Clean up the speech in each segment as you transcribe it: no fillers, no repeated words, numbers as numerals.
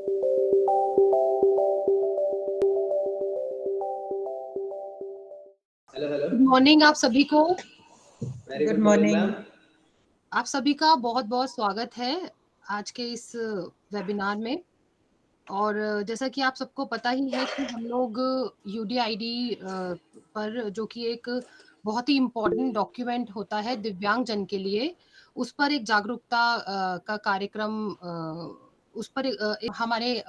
Hello hello. Good morning आप सभी को। Good morning. आप सभी का बहुत बहुत स्वागत है आज के इस वेबिनार में। और जैसा कि आप सबको पता ही है कि हम लोग यूडीआईडी पर, जो कि एक बहुत ही इम्पोर्टेंट डॉक्यूमेंट होता है दिव्यांगजन के लिए, उस पर एक जागरूकता का कार्यक्रम, उस पर हमारे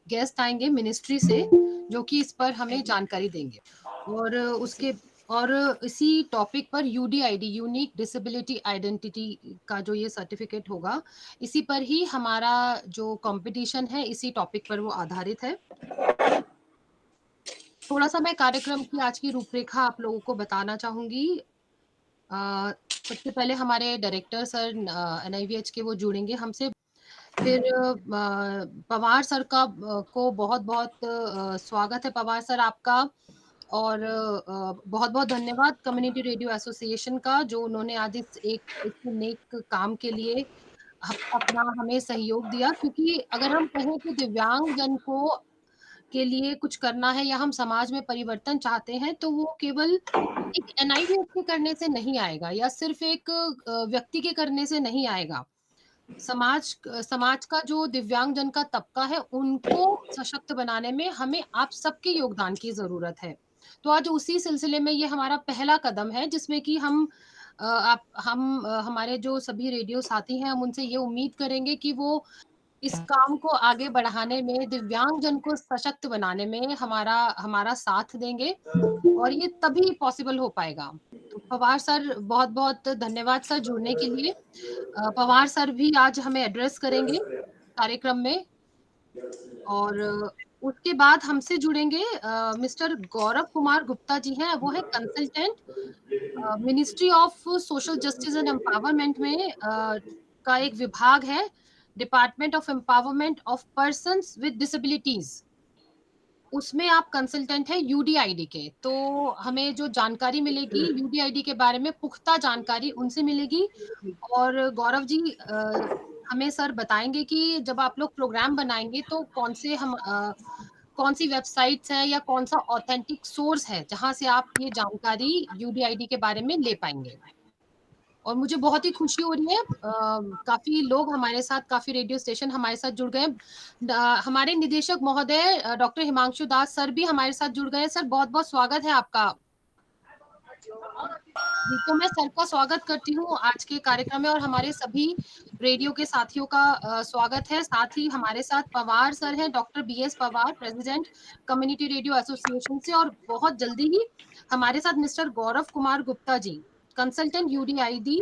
गेस्ट आएंगे मिनिस्ट्री से, जो कि इस पर हमें जानकारी देंगे। और इसी टॉपिक पर यूडीआईडी, यूनिक डिसेबिलिटी आइडेंटिटी का जो ये सर्टिफिकेट होगा, इसी पर ही हमारा जो कंपटीशन है इसी टॉपिक पर वो आधारित है। थोड़ा सा मैं कार्यक्रम की आज की रूपरेखा आप लोगों को बताना चाहूंगी। सबसे पहले हमारे डायरेक्टर सर एनआईवीएच के वो जुड़ेंगे हमसे। फिर पवार सर का को बहुत बहुत स्वागत है पवार सर आपका। और बहुत बहुत धन्यवाद कम्युनिटी रेडियो एसोसिएशन का, जो उन्होंने आज इस नेक काम के लिए अपना हमें सहयोग दिया। क्योंकि अगर हम कहें कि दिव्यांग जन को के लिए कुछ करना है या हम समाज में परिवर्तन चाहते हैं, तो वो केवल एक एनआईवीएच के करने से नहीं आएगा या सिर्फ एक व्यक्ति के करने से नहीं आएगा। समाज का जो दिव्यांग जन का तबका है, उनको सशक्त बनाने में हमें आप सबके योगदान की जरूरत है। तो आज उसी सिलसिले में ये हमारा पहला कदम है, जिसमें कि हमारे जो सभी रेडियो साथी हैं, हम उनसे ये उम्मीद करेंगे कि वो इस काम को आगे बढ़ाने में, दिव्यांग जन को सशक्त बनाने में हमारा हमारा साथ देंगे, और ये तभी पॉसिबल हो पाएगा। तो पवार सर, बहुत बहुत धन्यवाद सर जुड़ने के लिए। पवार सर भी आज हमें एड्रेस करेंगे कार्यक्रम में। और उसके बाद हमसे जुड़ेंगे मिस्टर गौरव कुमार गुप्ता जी हैं। वो है consultant, ministry of social justice and empowerment में का एक विभाग है, department of empowerment of persons with disabilities. उसमें आप कंसल्टेंट है यूडीआईडी के। तो हमें जो जानकारी मिलेगी यूडीआईडी के बारे में, पुख्ता जानकारी उनसे मिलेगी। और गौरव जी हमें सर बताएंगे कि जब आप लोग प्रोग्राम बनाएंगे तो कौन सी वेबसाइट्स है या कौन सा ऑथेंटिक सोर्स है जहां से आप ये जानकारी यूडीआईडी के बारे में ले पाएंगे। और मुझे बहुत ही खुशी हो रही है, काफी लोग हमारे साथ, काफी रेडियो स्टेशन हमारे साथ जुड़ गए। हमारे निदेशक महोदय डॉक्टर हिमांशु दास सर भी हमारे साथ जुड़ गए। सर बहुत बहुत स्वागत है आपका। जी, तो मैं सर का स्वागत करती हूँ आज के कार्यक्रम में, और हमारे सभी रेडियो के साथियों का स्वागत है। साथ ही हमारे साथ पवार सर हैं, doctor BS Pawar, president community radio association से। और बहुत जल्दी ही हमारे साथ mister Gaurav Kumar Gupta ji, consultant UDID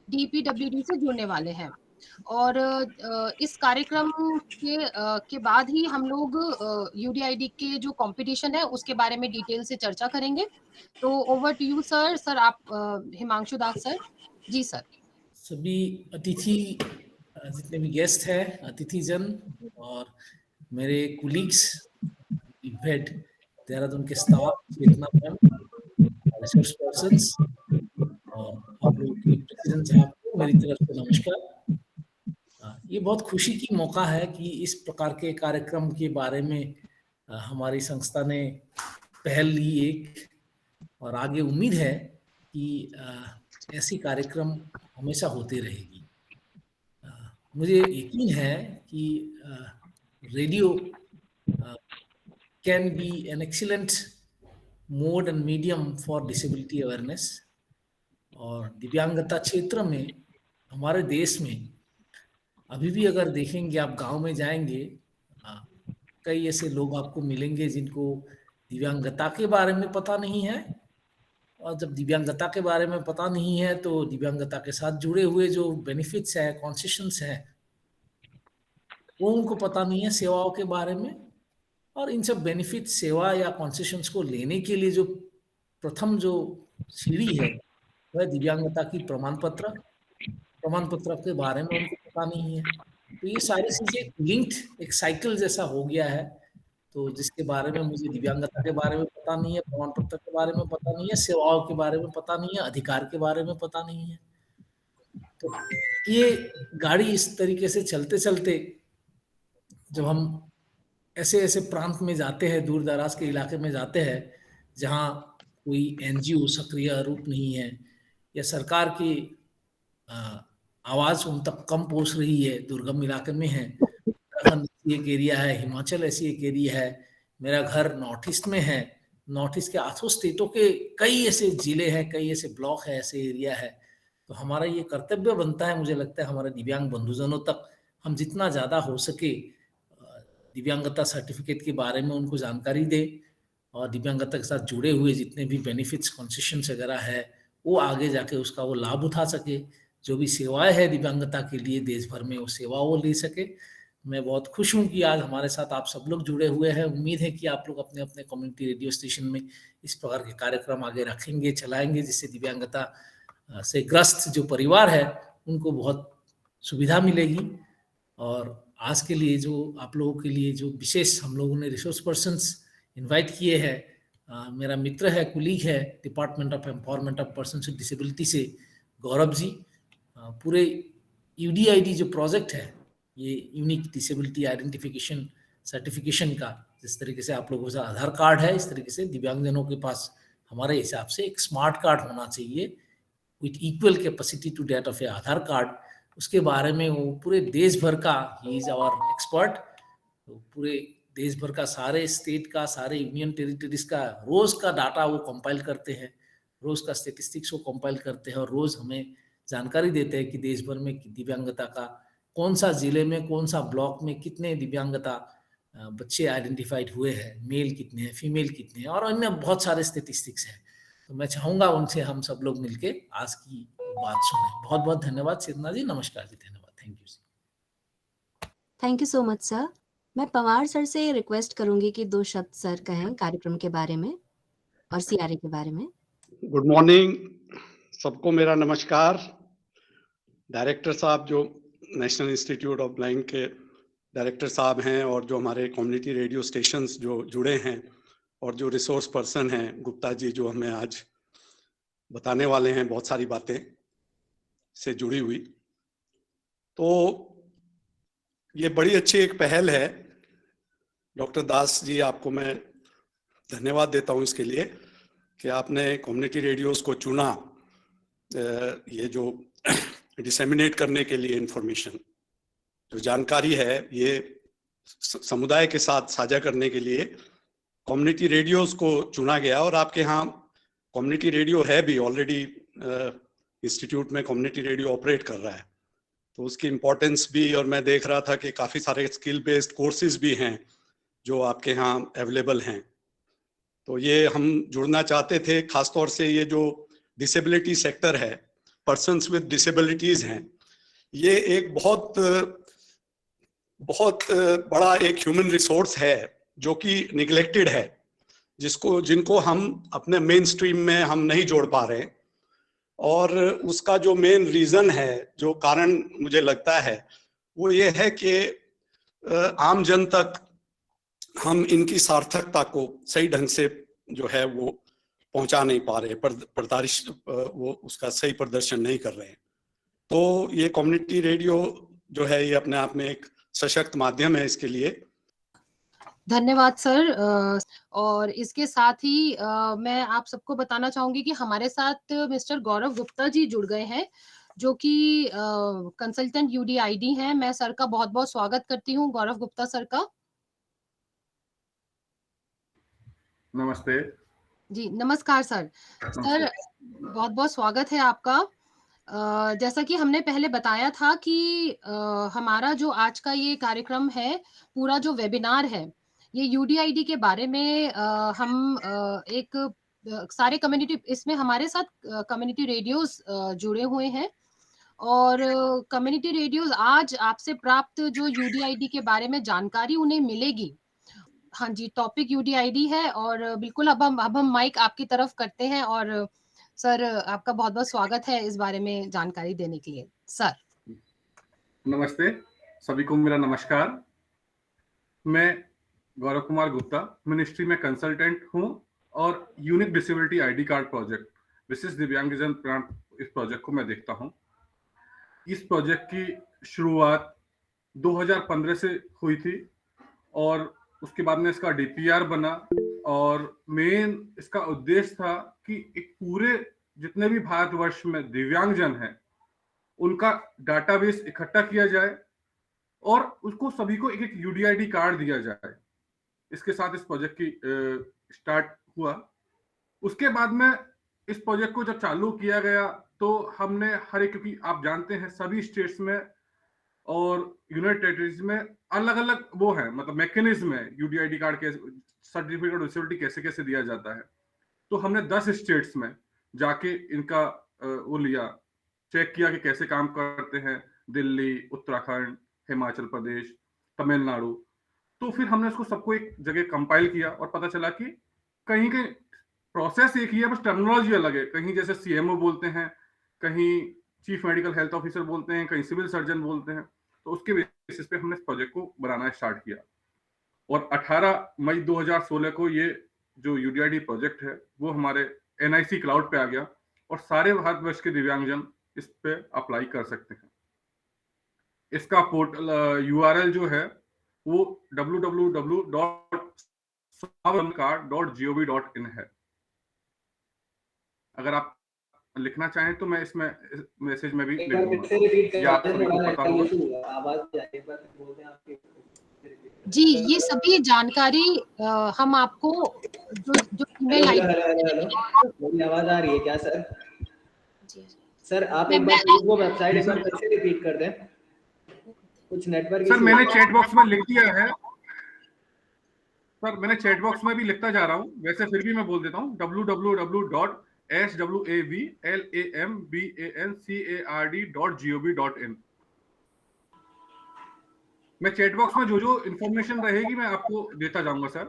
DPWD से जुड़ने वाले हैं। और इस कार्यक्रम के बाद ही हम लोग यूडीआईडी के जो कंपटीशन है उसके बारे में डिटेल से चर्चा करेंगे। तो over to you sir. Sir आप हिमांशु दास सर। जी सर। सभी अतिथि, जितने भी गेस्ट हैं, अतिथिजन और मेरे कुलीग्स, हेड देहरादून के स्टाफ, चेतना मैम, रिसोर्स पर्सन्स, और आप लोगों के प्रेसिडेंट साहब को मेरी तरफ से नमस्कार। ये बहुत खुशी की मौका है कि इस प्रकार के कार्यक्रम के बारे में हमारी संस्था ने पहल ली एक, और आगे उम्मीद है कि ऐसी कार्यक्रम हमेशा होते रहेगी। मुझे यकीन है कि radio can be an excellent mode and medium for disability awareness. और दिव्यांगता क्षेत्र में हमारे देश में अभी भी अगर देखेंगे, आप गांव में जाएंगे, कई ऐसे लोग आपको मिलेंगे जिनको दिव्यांगता के बारे में पता नहीं है। और जब दिव्यांगता के बारे में पता नहीं है तो दिव्यांगता के साथ जुड़े हुए जो बेनिफिट्स हैं, कॉन्सेशंस हैं, वो उनको पता नहीं है, सेवाओं के बारे में। और इन सब बेनिफिट, सेवा या कॉन्सेशंस को लेने के लिए जो प्रथम जो सीढ़ी है वह दिव्यांगता की प्रमाण पत्र के बारे में उनको पता नहीं है। तो ये सारी चीजें लिंक्ड एक साइकिल जैसा हो गया है। तो जिसके बारे में मुझे दिव्यांगता के बारे में पता नहीं है, प्रमाण पत्र के बारे में पता नहीं है, सेवाओं के बारे में पता नहीं है, अधिकार के बारे में पता नहीं है, तो ये गाड़ी इस तरीके से चलते चलते जब हम ऐसे ऐसे प्रांत में जाते हैं, दूर दराज के इलाके में जाते हैं जहाँ कोई एनजीओ सक्रिय रूप नहीं है या सरकार की आवाज उन तक कम पहुंच रही है, दुर्गम इलाके में है। उत्तराखंड ऐसी एक एरिया है, हिमाचल ऐसी एक एरिया है, मेरा घर नॉर्थ ईस्ट में है। नॉर्थ ईस्ट के 8 स्टेटों के कई ऐसे जिले हैं, कई ऐसे ब्लॉक है, ऐसे एरिया है। तो हमारा ये कर्तव्य बनता है, मुझे लगता है हमारे दिव्यांग बंधुजनों तक हम जितना ज़्यादा हो सके दिव्यांगता सर्टिफिकेट के बारे में उनको जानकारी दें और दिव्यांगता के साथ जुड़े हुए जितने भी बेनिफिट्स, कंसेशंस वगैरह है वो आगे जाके उसका वो लाभ उठा सके। जो भी सेवाएं है दिव्यांगता के लिए देश भर में, वो सेवा वो ले सके। मैं बहुत खुश हूँ कि आज हमारे साथ आप सब लोग जुड़े हुए हैं। उम्मीद है कि आप लोग अपने अपने कम्युनिटी रेडियो स्टेशन में इस प्रकार के कार्यक्रम आगे रखेंगे, चलाएंगे, जिससे दिव्यांगता से ग्रस्त जो परिवार है उनको बहुत सुविधा मिलेगी। और आज के लिए जो आप लोगों के लिए जो विशेष हम लोगों ने रिसोर्स पर्सन्स इनवाइट किए हैं, मेरा मित्र है, कुलीग है, department of empowerment of persons with disability से गौरव जी। पूरे यूडीआईडी जो प्रोजेक्ट है, ये यूनिक डिसेबिलिटी आइडेंटिफिकेशन सर्टिफिकेशन का, जिस तरीके से आप लोगों का आधार कार्ड है, इस तरीके से दिव्यांगजनों के पास हमारे हिसाब से एक स्मार्ट कार्ड होना चाहिए with equal capacity to date of a Aadhaar card. उसके बारे में वो पूरे देश भर का, ही इज आवर एक्सपर्ट, तो पूरे देश भर का, सारे स्टेट का, सारे यूनियन टेरिटरीज का रोज का डाटा वो कंपाइल करते हैं, रोज का स्टेटिस्टिक्स वो कंपाइल करते हैं और रोज हमें जानकारी देते हैं कि देश भर में दिव्यांगता का कौन सा जिले में, कौन सा ब्लॉक में कितने दिव्यांगता बच्चे आइडेंटिफाइड हुए हैं, मेल कितने हैं, फीमेल कितने हैं, और अन्य बहुत सारे स्टेटिस्टिक्स हैं। तो मैं चाहूंगा उनसे हम सब लोग मिलके आज की बात सुने। बहुत बहुत धन्यवाद चेतना जी, नमस्कार जी, धन्यवाद, thank you. Thank you so much sir. मैं पवार सर से रिक्वेस्ट करूंगी कि 2 शब्द सर कहें कार्यक्रम के बारे में और सीआरए के बारे में। गुड मॉर्निंग सबको, मेरा नमस्कार। डायरेक्टर साहब जो नेशनल इंस्टीट्यूट ऑफ ब्लाइंड के डायरेक्टर साहब हैं और जो हमारे कम्युनिटी रेडियो स्टेशंस जो जुड़े हैं और जो रिसोर्स पर्सन हैं गुप्ता जी, जो हमें आज बताने वाले हैं बहुत सारी बातें से जुड़ी हुई, तो ये बड़ी अच्छी एक पहल है। डॉक्टर दास जी, आपको मैं धन्यवाद देता हूं इसके लिए कि आपने कम्युनिटी रेडियोस को चुना, ये जो डिसेमिनेट करने के लिए इंफॉर्मेशन, जो जानकारी है ये समुदाय के साथ साझा करने के लिए कम्युनिटी रेडियोस को चुना गया। और आपके यहाँ कम्युनिटी रेडियो है भी ऑलरेडी, इंस्टीट्यूट में कम्युनिटी रेडियो ऑपरेट कर रहा है, तो उसकी इम्पोर्टेंस भी। और मैं देख रहा था कि काफ़ी सारे स्किल बेस्ड कोर्सेज भी हैं जो आपके यहाँ अवेलेबल हैं। तो ये हम जुड़ना चाहते थे, खासतौर से ये जो डिसेबिलिटी सेक्टर है, पर्सन्स विद डिसेबिलिटीज हैं, ये एक बहुत बड़ा एक ह्यूमन रिसोर्स है जो कि निगलेक्टेड है, जिनको हम अपने मेन स्ट्रीम में हम नहीं जोड़ पा रहे। और उसका जो मेन रीजन है, जो कारण मुझे लगता है, वो ये है कि आम जन तक हम इनकी सार्थकता को सही ढंग से जो है वो पहुंचा नहीं पा रहे, वो उसका सही प्रदर्शन नहीं कर रहे हैं। तो ये कम्युनिटी रेडियो जो है ये अपने आप में एक सशक्त माध्यम है इसके लिए। धन्यवाद सर। और इसके साथ ही मैं आप सबको बताना चाहूंगी कि हमारे साथ मिस्टर गौरव गुप्ता जी जुड़ गए हैं, जो कि कंसल्टेंट यूडीआईडी हैं। मैं सर का बहुत बहुत स्वागत करती हूँ, गौरव गुप्ता सर का। नमस्ते जी, नमस्कार सर। सर, बहुत बहुत स्वागत है आपका। जैसा कि हमने पहले बताया था कि हमारा जो आज का ये कार्यक्रम है, पूरा जो वेबिनार है, ये यूडीआईडी के बारे में हम एक सारे कम्युनिटी, इसमें हमारे साथ कम्युनिटी रेडियोस जुड़े हुए हैं और कम्युनिटी रेडियोस आज आपसे प्राप्त जो यूडीआईडी के बारे में जानकारी उन्हें मिलेगी। हाँ जी, टॉपिक यूडीआईडी है और बिल्कुल अब हम माइक आपकी तरफ करते हैं और सर आपका बहुत-बहुत स्वागत है इस बारे में जानकारी देने के लिए। सर। नमस्ते सभी को, मेरा नमस्कार। मैं गौरव कुमार गुप्ता मिनिस्ट्री में कंसल्टेंट हूं और unique disability ID card project, विशिष्ट दिव्यांगजन प्राण, इस प्रोजेक्ट को मैं देखता हूं। इस प्रोजेक्ट की शुरुआत 2015 से हुई थी और उसके बाद में इसका डीपीआर बना, और मेन इसका उद्देश्य था कि एक पूरे जितने भी भारतवर्ष में दिव्यांगजन हैं उनका डाटाबेस इकट्ठा किया जाए और उसको सभी को एक एक यूडीआईडी कार्ड दिया जाए। इसके साथ इस प्रोजेक्ट की स्टार्ट हुआ। उसके बाद में इस प्रोजेक्ट को जब चालू किया गया तो हमने हर एक, क्योंकि आप जानते हैं सभी स्टेट्स में और यूनाइटेड टेरिटरीज में अलग अलग वो है, मतलब मैकेनिज्म है यूडीआईडी कार्ड के सर्टिफिकेट ऑफ डिसेबिलिटी कैसे कैसे दिया जाता है। तो हमने 10 स्टेट्स में जाके इनका वो लिया, चेक किया कि कैसे काम करते हैं, दिल्ली, उत्तराखंड, हिमाचल प्रदेश, तमिलनाडु। तो फिर हमने इसको सबको एक जगह कंपाइल किया और पता चला कि कहीं कहीं प्रोसेस एक ही है, बस टर्मिनोलॉजी अलग है। कहीं जैसे सीएमओ बोलते हैं, कहीं चीफ मेडिकल हेल्थ ऑफिसर बोलते हैं, कहीं सिविल सर्जन बोलते हैं। तो उसके बेसिस पे हमने इस प्रोजेक्ट को बनाना स्टार्ट किया और 18 मई 2016 को ये जो यूडीआईडी प्रोजेक्ट है वो हमारे एनआईसी क्लाउड पे आ गया और सारे भारतवर्ष के दिव्यांगजन इस पे अप्लाई कर सकते हैं। इसका पोर्टल यूआरएल जो है वो www.savanka.gov.in है। अगर आप लिखना चाहें तो मैं इसमें मैसेज में भी लिख दूंगा, या आप सभी को पता होगा। आवाज जाने पर बोलते हैं आपके। जी, ये सभी जानकारी हम आपको जो ईमेल आईडी मेरी आवाज आ रही है क्या सर? सर आप एक बार वो वेबसाइट एक बार फिर से रिपीट कर दें, कुछ नेटवर्क सर मैंने चैट बॉक्स में लिख दिया है सर, मैंने चैट बॉक्स में भी लिखता जा रहा हूं, वैसे फिर भी मैं बोल देता हूं www.swavlambacard.gov.in। मैं चैट बॉक्स में जो जो इंफॉर्मेशन रहेगी मैं आपको देता जाऊंगा सर।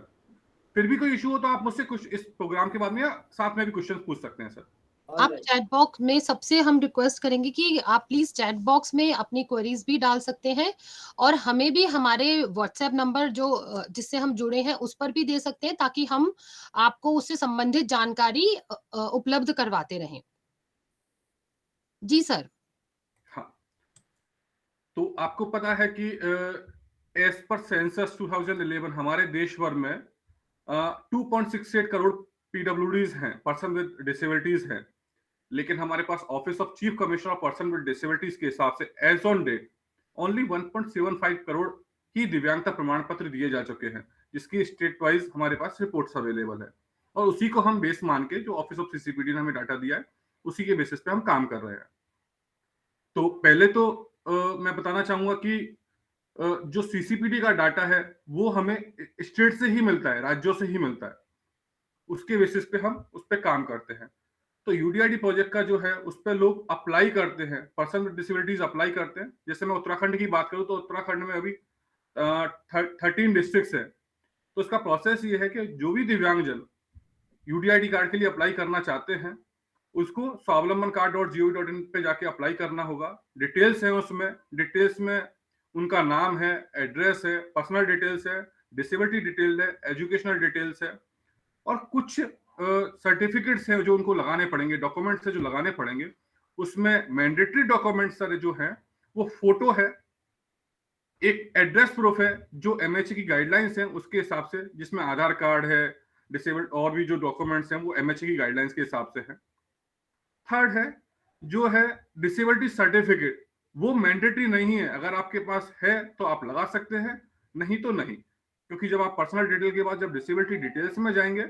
फिर भी कोई इशू हो तो आप मुझसे कुछ इस प्रोग्राम के बाद में या साथ में भी क्वेश्चन पूछ सकते हैं सर। आप चैट बॉक्स में सबसे हम रिक्वेस्ट करेंगे कि आप प्लीज चैट बॉक्स में अपनी क्वेरीज भी डाल सकते हैं और हमें भी हमारे व्हाट्सएप नंबर जो जिससे हम जुड़े हैं उस पर भी दे सकते हैं, ताकि हम आपको उससे संबंधित जानकारी उपलब्ध करवाते रहें। जी सर। हाँ, तो आपको पता है कि एज पर सेंसस 2011 हमारे देश भर में 2.68 करोड़ पीडब्ल्यूडीज हैं, पर्सन विद डिसेबिलिटीज हैं, लेकिन हमारे पास office of chief commissioner of person with disabilities के हिसाब से as on date only 1.75 crore ही दिव्यांगता प्रमाण पत्र दिए जा चुके हैं, जिसकी स्टेट वाइज हमारे पास रिपोर्ट्स अवेलेबल है और उसी को हम बेस मान के, जो ऑफिस ऑफ सीसीपीडी ने हमें डाटा दिया है उसी के बेसिस पे हम काम कर रहे हैं। तो पहले तो मैं बताना चाहूंगा कि जो सीसीपीडी का डाटा है वो हमें स्टेट से ही मिलता है, राज्यों से ही मिलता है, उसके बेसिस पे हम उस पर काम करते हैं। तो यूडीआईडी प्रोजेक्ट का जो है उस पर लोग अप्लाई करते हैं, पर्सन विद डिसेबिलिटीज अप्लाई करते हैं। जैसे मैं उत्तराखंड की बात करूं तो उत्तराखंड में अभी 13 डिस्ट्रिक्ट्स है। तो इसका प्रोसेस ये है कि जो भी दिव्यांगजन यूडीआईडी कार्ड के लिए अप्लाई करना चाहते हैं उसको swavlambancard.gov.in पे जाके अप्लाई करना होगा। डिटेल्स है उसमें, डिटेल्स में उनका नाम है, एड्रेस है, पर्सनल डिटेल्स है, डिसेबिलिटी डिटेल है, एजुकेशनल डिटेल्स है और कुछ सर्टिफिकेट्स हैं जो उनको लगाने पड़ेंगे, डॉक्यूमेंट्स है जो लगाने पड़ेंगे। उसमें मैंडेटरी डॉक्यूमेंट्स सारे जो हैं वो फोटो है, एक एड्रेस प्रूफ है जो एमएचए की गाइडलाइंस हैं उसके हिसाब से, जिसमें आधार कार्ड है, डिसेबल्ड और भी जो डॉक्यूमेंट्स हैं वो एमएचए की गाइडलाइंस के हिसाब से है। थर्ड है जो है डिसेबिलिटी सर्टिफिकेट, वो मैंडेटरी नहीं है, अगर आपके पास है तो आप लगा सकते हैं, नहीं तो नहीं, क्योंकि जब आप पर्सनल डिटेल के बाद जब डिसेबिलिटी डिटेल्स में जाएंगे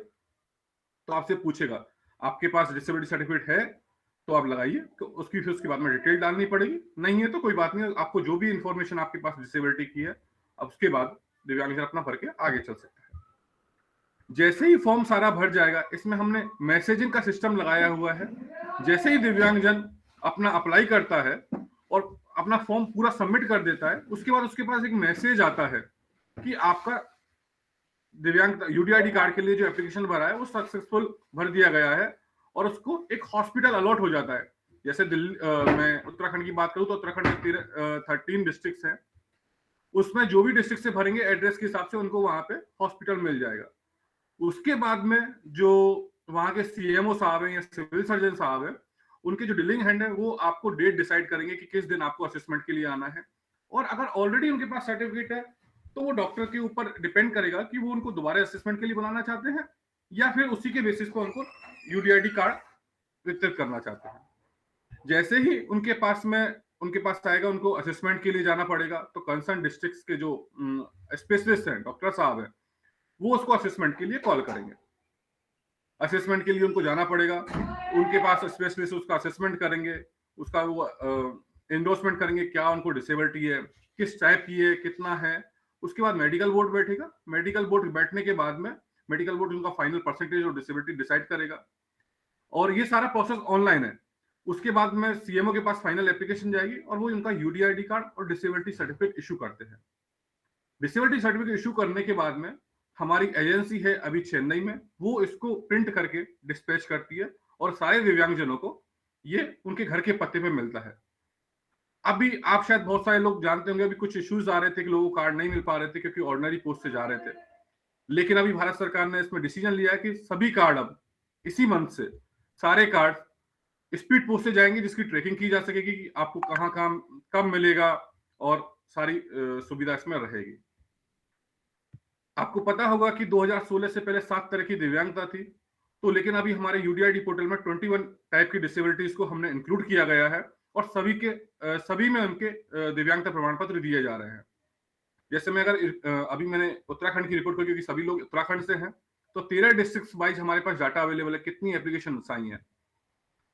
तो आपसे पूछेगा आपके पास डिसेबिलिटी सर्टिफिकेट है तो आप लगाइए, तो उसकी फिर उसके बाद में डिटेल डालनी पड़ेगी, नहीं है तो कोई बात नहीं, आपको जो भी इंफॉर्मेशन आपके पास डिसेबिलिटी की है अब उसके बाद दिव्यांगजन अपना भर के आगे चल सकता है। जैसे ही फॉर्म सारा भर जाएगा, इसमें हमने मैसेजिंग का सिस्टम लगाया हुआ है। जैसे ही दिव्यांगजन अपना अप्लाई करता है और अपना फॉर्म पूरा सबमिट कर देता है, उसके बाद उसके पास एक मैसेज आता है कि आपका दिव्यांग यूडीआईडी कार्ड के लिए जो एप्लीकेशन भरा है वो सक्सेसफुल भर दिया गया है और उसको एक हॉस्पिटल अलॉट हो जाता है। जैसे दिल्ली मैं उत्तराखंड की बात करूं तो उत्तराखंड में 13 डिस्ट्रिक्ट्स हैं, उसमें जो भी डिस्ट्रिक्ट से भरेंगे एड्रेस के हिसाब से उनको वहां पे हॉस्पिटल मिल जाएगा। उसके बाद में जो वहां के सीएमओ साहब हैं या सिविल सर्जन साहब हैं, उनके जो डीलिंग हैंड है वो आपको डेट डिसाइड करेंगे कि किस दिन आपको असेसमेंट के लिए आना है। और अगर ऑलरेडी उनके पास सर्टिफिकेट है तो वो डॉक्टर के ऊपर डिपेंड करेगा कि वो उनको दोबारा असेसमेंट के लिए बनाना चाहते हैं या फिर उसी के बेसिस पर उनको यूडीआईडी कार्ड वितरित करना चाहते हैं। जैसे ही उनके पास आएगा, उनको असेसमेंट के लिए जाना पड़ेगा, तो कंसर्न डिस्ट्रिक्ट्स के जो स्पेशलिस्ट हैं, डॉक्टर साहब हैं, वो उसको असेसमेंट के लिए कॉल करेंगे। असेसमेंट के लिए उनको जाना पड़ेगा, उनके पास स्पेशलिस्ट उसका असेसमेंट करेंगे, उसका वो एंडोर्समेंट करेंगे, क्या उनको डिसेबिलिटी है, किस टाइप की है, कितना है। उसके बाद मेडिकल बोर्ड बैठेगा। मेडिकल बोर्ड बैठने के बाद में मेडिकल बोर्ड उनका फाइनल परसेंटेज और डिसेबिलिटी डिसाइड करेगा, और ये सारा प्रोसेस ऑनलाइन है। उसके बाद में सीएमओ के पास फाइनल एप्लीकेशन जाएगी और वो इनका यूडीआईडी कार्ड और डिसेबिलिटी सर्टिफिकेट इशू करते हैं। डिसेबिलिटी सर्टिफिकेट इशू करने के बाद में हमारी एजेंसी है अभी चेन्नई में, वो इसको प्रिंट करके डिस्पैच करती है और सारे दिव्यांगजनों को ये उनके घर के पते पे मिलता है। अभी आप शायद बहुत सारे लोग जानते होंगे, अभी कुछ इश्यूज आ रहे थे कि लोगों को कार्ड नहीं मिल पा रहे थे क्योंकि ऑर्डिनरी पोस्ट से जा रहे थे। लेकिन अभी भारत सरकार ने इसमें डिसीजन लिया है कि सभी कार्ड अब इसी मंथ से सारे कार्ड स्पीड पोस्ट से जाएंगे, जिसकी ट्रैकिंग की जा सकेगी कि आपको कहाँ कब मिलेगा और सारी सुविधा इसमें रहेगी। आपको पता होगा कि 2016 से पहले 7 तरह की दिव्यांगता थी, तो लेकिन अभी हमारे यूडीआईडी पोर्टल में 21 टाइप की डिसेबिलिटीज को हमने इंक्लूड किया गया है और सभी में उनके दिव्यांगता प्रमाण पत्र दिए जा रहे हैं। जैसे मैं अभी मैंने उत्तराखंड की रिपोर्ट की, क्योंकि सभी लोग उत्तराखंड से हैं, तो 13 डिस्ट्रिक्ट वाइज हमारे पास डाटा अवेलेबल है कितनी एप्लीकेशन आई है।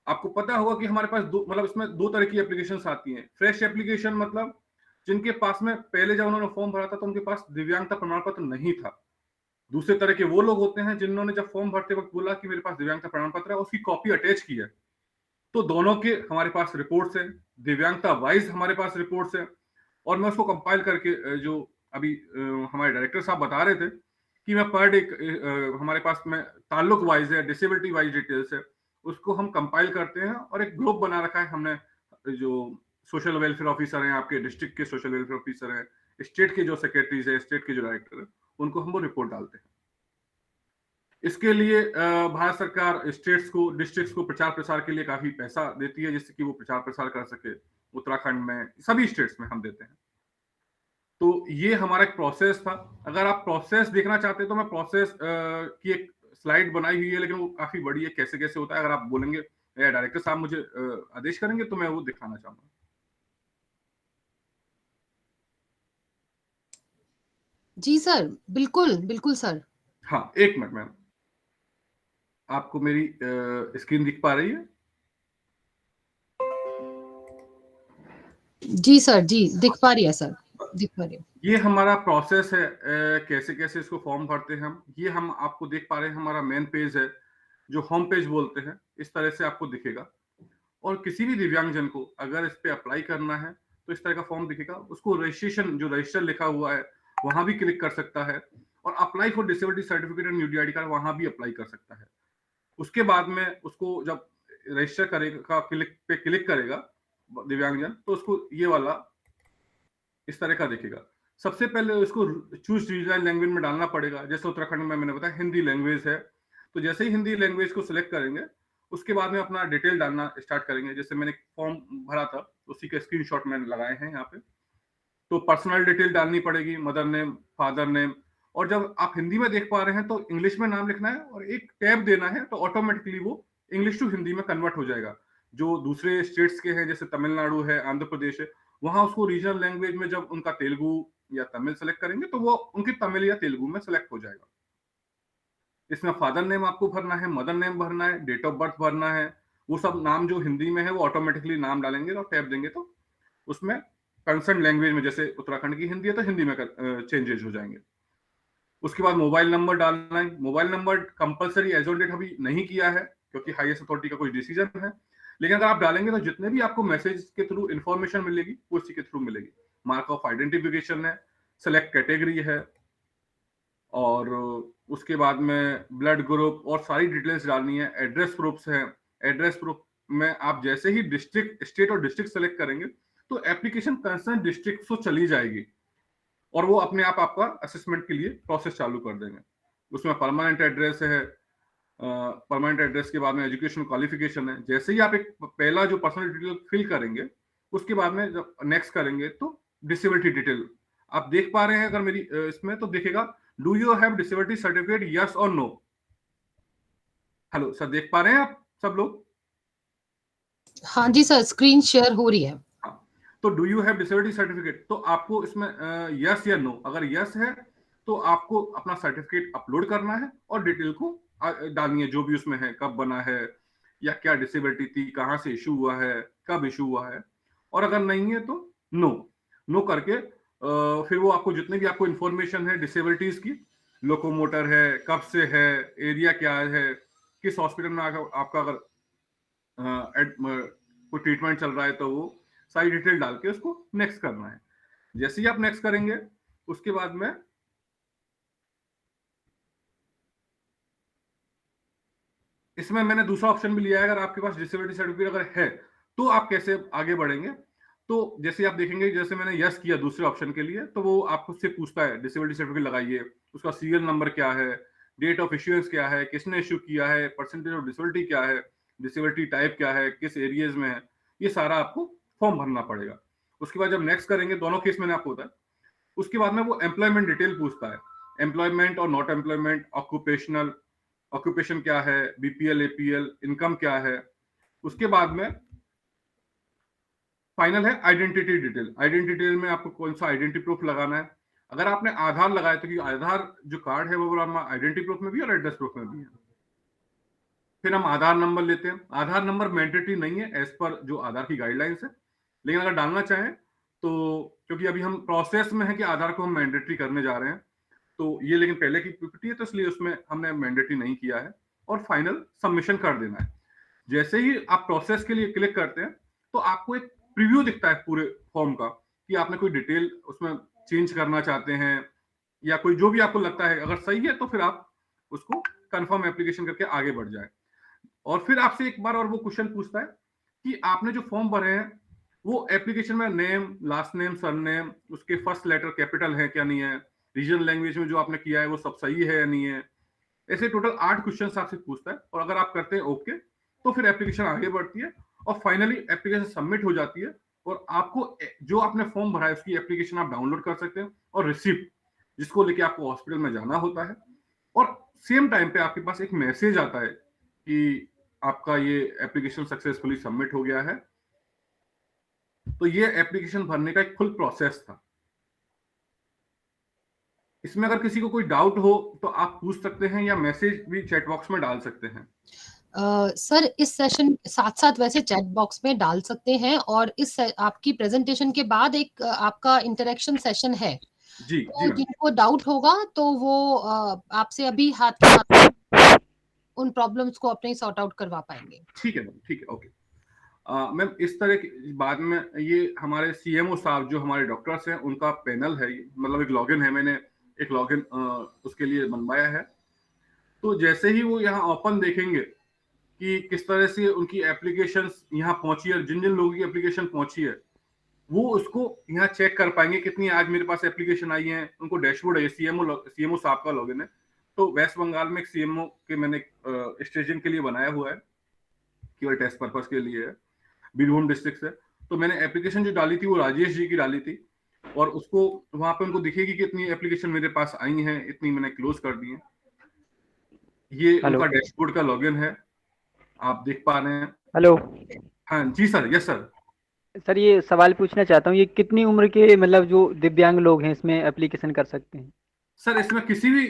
आपको पता होगा कि हमारे पास इसमें 2 तरह की एप्लीकेशंस आती हैं। फ्रेश एप्लीकेशन मतलब जिनके पास में पहले जब उन्होंने फॉर्म भरा था तो उनके पास दिव्यांगता प्रमाण पत्र नहीं था। दूसरे तरह के वो लोग होते हैं जिन्होंने जब फॉर्म भरते वक्त बोला कि मेरे पास दिव्यांगता प्रमाण पत्र है, उसकी कॉपी अटैच की है। तो दोनों के हमारे पास रिपोर्ट्स हैं, दिव्यांगता वाइज हमारे पास रिपोर्ट्स हैं, और मैं उसको कंपाइल करके जो अभी हमारे डायरेक्टर साहब बता रहे थे कि मैं पर डे हमारे पास में ताल्लुक वाइज है, डिसेबिलिटी वाइज डिटेल्स है, उसको हम कंपाइल करते हैं और एक ग्रुप बना रखा है हमने। जो सोशल वेलफेयर ऑफिसर हैं, आपके डिस्ट्रिक्ट के सोशल वेलफेयर ऑफिसर हैं, स्टेट के जो सेक्रेटरीज है, स्टेट के जो डायरेक्टर है, उनको हम वो रिपोर्ट डालते हैं। इसके लिए भारत सरकार स्टेट्स को, डिस्ट्रिक्ट्स को प्रचार प्रसार के लिए काफी पैसा देती है, जिससे कि वो प्रचार प्रसार कर सके। उत्तराखंड में सभी स्टेट्स में हम देते हैं। तो ये हमारा एक प्रोसेस था। अगर आप प्रोसेस देखना चाहते हैं तो मैं प्रोसेस की एक स्लाइड बनाई हुई है, लेकिन वो काफी बड़ी है, कैसे कैसे होता है। अगर आप बोलेंगे या डायरेक्टर साहब मुझे आदेश करेंगे तो मैं वो दिखाना चाहूंगा। जी सर, बिल्कुल बिल्कुल सर। हाँ, एक मिनट मैम, आपको मेरी स्क्रीन दिख पा रही है? जी सर, जी दिख पा रही है सर, दिख पा रही है। ये हमारा प्रोसेस है, कैसे कैसे इसको फॉर्म भरते हैं हम। ये हम आपको देख पा रहे हैं, हमारा मेन पेज है जो होम पेज बोलते हैं, इस तरह से आपको दिखेगा। और किसी भी दिव्यांगजन को अगर इस पे अप्लाई करना है तो इस तरह का फॉर्म दिखेगा। उसको रजिस्ट्रेशन, जो रजिस्टर लिखा हुआ है वहां भी क्लिक कर सकता है, और apply for disability certificate and UDID card वहां भी अप्लाई कर सकता है। उसके बाद में उसको जब रजिस्टर करेगा, क्लिक करेगा दिव्यांगजन, तो उसको ये वाला इस तरह का दिखेगा। सबसे पहले उसको चूज रीजनल लैंग्वेज में डालना पड़ेगा। जैसे उत्तराखंड में मैंने बताया हिंदी लैंग्वेज है, तो जैसे ही हिंदी लैंग्वेज को सिलेक्ट करेंगे उसके बाद में अपना डिटेल डालना स्टार्ट करेंगे। जैसे मैंने फॉर्म भरा था उसी के स्क्रीनशॉट मैंने लगाए हैं यहाँ पे। तो पर्सनल डिटेल डालनी पड़ेगी, मदर नेम, फादर नेम, और जब आप हिंदी में देख पा रहे हैं तो इंग्लिश में नाम लिखना है और एक टैब देना है, तो ऑटोमेटिकली वो इंग्लिश टू हिंदी में कन्वर्ट हो जाएगा। जो दूसरे स्टेट्स के हैं, जैसे तमिलनाडु है, आंध्र प्रदेश है, वहां उसको रीजनल लैंग्वेज में जब उनका तेलुगु या तमिल सेलेक्ट करेंगे तो वो उनकी तमिल या तेलुगु में सेलेक्ट हो जाएगा। इसमें फादर नेम आपको भरना है, मदर नेम भरना है, डेट ऑफ बर्थ भरना है। वो सब नाम जो हिंदी में है वो ऑटोमेटिकली नाम डालेंगे और टैब देंगे तो उसमें कंसर्न लैंग्वेज में, जैसे उत्तराखंड की हिंदी है तो हिंदी में चेंजेस हो जाएंगे। उसके बाद मोबाइल नंबर डालना है। Mobile number compulsory as on date अभी नहीं किया है क्योंकि हाईएस्ट अथॉरिटी का कोई डिसीजन है, लेकिन अगर आप डालेंगे तो जितने भी आपको मैसेज के थ्रू इंफॉर्मेशन मिलेगी वो उसी के थ्रू मिलेगी। मार्क ऑफ आइडेंटिफिकेशन है, सेलेक्ट कैटेगरी है, और उसके बाद में ब्लड ग्रुप और सारी डिटेल्स डालनी है। एड्रेस प्रूफ्स है, एड्रेस प्रूफ में आप जैसे ही डिस्ट्रिक्ट, स्टेट और डिस्ट्रिक्ट सेलेक्ट करेंगे तो एप्लीकेशन कंसर्न डिस्ट्रिक्ट को चली जाएगी और वो अपने आप आपका असेसमेंट के लिए प्रोसेस चालू कर देंगे। उसमें परमानेंट एड्रेस है, परमानेंट एड्रेस के बाद में एजुकेशन क्वालिफिकेशन है। जैसे ही आप एक पहला जो पर्सनल डिटेल फिल करेंगे उसके बाद में जब नेक्स्ट करेंगे तो डिसेबिलिटी डिटेल आप देख पा रहे हैं अगर मेरी इसमें तो देखेगा do you have disability certificate, yes और नो। हेलो सर, देख पा रहे हैं आप सब लोग? हाँ जी सर, स्क्रीन शेयर हो रही है। हाँ, तो do you have disability certificate, तो आपको इसमें यस या नो, अगर यस है तो आपको अपना सर्टिफिकेट अपलोड करना है और डिटेल को डालनी है, जो भी उसमें है, कब बना है या क्या डिसेबिलिटी थी, कहाँ से इशू हुआ है, कब इशू हुआ है। और अगर नहीं है तो नो। नो करके फिर वो आपको जितने भी आपको इंफॉर्मेशन है डिसेबिलिटीज की, लोकोमोटर है, कब से है, एरिया क्या है, किस हॉस्पिटल में आपका अगर कोई ट्रीटमेंट चल रहा है तो वो सारी डिटेल डाल के उसको नेक्स्ट करना है। जैसे ही आप नेक्स्ट करेंगे उसके बाद में इसमें मैंने दूसरा ऑप्शन भी लिया है, अगर आपके पास डिसेबिलिटी सर्टिफिकेट अगर है तो आप कैसे आगे बढ़ेंगे। तो जैसे आप देखेंगे, जैसे मैंने यस किया दूसरे ऑप्शन के लिए, तो वो आपको से पूछता है डिसेबिलिटी सर्टिफिकेट लगाइए, उसका सीरियल नंबर क्या है, डेट ऑफ इश्यूएंस क्या है, किसने इश्यू किया है, परसेंटेज ऑफ डिसेबिलिटी क्या है, डिसेबिलिटी टाइप क्या है, किस एरियाज में है, ये सारा आपको फॉर्म भरना पड़ेगा। उसके बाद जब नेक्स्ट करेंगे, दोनों केस मैंने आपको बताया, उसके बाद में वो एम्प्लॉयमेंट डिटेल पूछता है, एम्प्लॉयमेंट और नॉट एम्प्लॉयमेंट, ऑक्यूपेशनल, ऑक्यूपेशन क्या है, बीपीएल, एपीएल, इनकम क्या है। उसके बाद में फाइनल है आइडेंटिटी डिटेल। आइडेंटिटी डिटेल में आपको कौन सा आइडेंटिटी प्रूफ लगाना है। अगर आपने आधार लगाया तो कि आधार जो कार्ड है वो आइडेंटिटी प्रूफ में भी और एड्रेस प्रूफ में भी है। फिर हम आधार नंबर लेते हैं। आधार नंबर मैंडेटरी नहीं है एज पर जो आधार की गाइडलाइंस है, लेकिन अगर डालना चाहें तो, क्योंकि अभी हम प्रोसेस में है कि आधार को हम मैंडेटरी करने जा रहे हैं, तो ये लेकिन पहले की पीपीटी है तो इसलिए उसमें हमने मैंडेटरी नहीं किया है। और फाइनल सबमिशन कर देना है। जैसे ही आप प्रोसेस के लिए क्लिक करते हैं तो आपको एक प्रीव्यू दिखता है पूरे फॉर्म का कि आपने कोई डिटेल उसमें चेंज करना चाहते हैं या कोई जो भी आपको लगता है, अगर सही है तो फिर आप उसको कंफर्म एप्लीकेशन करके आगे बढ़ जाए। और फिर आपसे एक बार और वो क्वेश्चन पूछता है कि आपने जो फॉर्म भरे हैं वो एप्लीकेशन में नेम, लास्ट नेम, सरनेम, उसके फर्स्ट लेटर कैपिटल है क्या नहीं है, रीजनल लैंग्वेज में जो आपने किया है वो सब सही है या नहीं है। ऐसे टोटल 8 क्वेश्चंस आपसे पूछता है और अगर आप करते हैं ओके तो फिर एप्लीकेशन आगे बढ़ती है और फाइनली एप्लीकेशन सबमिट हो जाती है और आपको जो आपने फॉर्म भरा है उसकी एप्लीकेशन आप डाउनलोड कर सकते हैं और रिसिप्ट जिसको लेके आपको हॉस्पिटल में जाना होता है और सेम टाइम पे आपके पास एक मैसेज आता है कि आपका ये एप्लीकेशन सक्सेसफुली सबमिट हो गया है। तो ये एप्लीकेशन भरने का एक फुल प्रोसेस था। इसमें अगर किसी को कोई डाउट हो तो आप पूछ सकते हैं या मैसेज भी चैट बॉक्स में डाल सकते हैं। सर इस सेशन साथ साथ वैसे चैट बॉक्स में डाल सकते हैं और इस आपकी प्रेजेंटेशन के बाद एक आपका इंटरेक्शन सेशन है जी तो जी जिनको डाउट होगा तो वो आपसे अभी हाथ के हाथ उन प्रॉब्लम्स को अपने सॉर्ट आउट करवा पाएंगे। ठीक है मैम, ठीक है, ओके मैम। इस तरह की बाद में ये हमारे सीएमओ साहब जो हमारे डॉक्टर्स हैं उनका पैनल है, मतलब एक लॉगिन है, मैंने एक लॉगिन उसके लिए बनवाया है। तो जैसे ही वो यहाँ ओपन देखेंगे कि किस तरह से उनकी एप्लीकेशंस यहाँ पहुंची है, जिन जिन लोगों की एप्लीकेशन पहुंची है वो उसको यहाँ चेक कर पाएंगे कितनी आज मेरे पास एप्लीकेशन आई है। उनको डैशबोर्ड है, सीएमओ साहब का लॉगिन है। तो वेस्ट बंगाल में एक सीएमओ के मैंने स्टेशन के लिए बनाया हुआ है, केवल टेस्ट पर्पस के लिए है, बीरभूम डिस्ट्रिक्ट से। तो मैंने एप्लीकेशन जो डाली थी वो राजेश जी की डाली थी और उसको वहां पे उनको दिखेगी कि इतनी एप्लीकेशन मेरे पास आई हैं, इतनी मैंने क्लोज कर दी है। ये उनका डैशबोर्ड का लॉगिन है, आप देख पा रहे हैं। हेलो हाँ जी सर, यस सर। सर, ये सवाल पूछना चाहता हूँ, ये कितनी उम्र के मतलब जो दिव्यांग लोग हैं इसमें एप्लीकेशन कर सकते हैं? सर इसमें किसी भी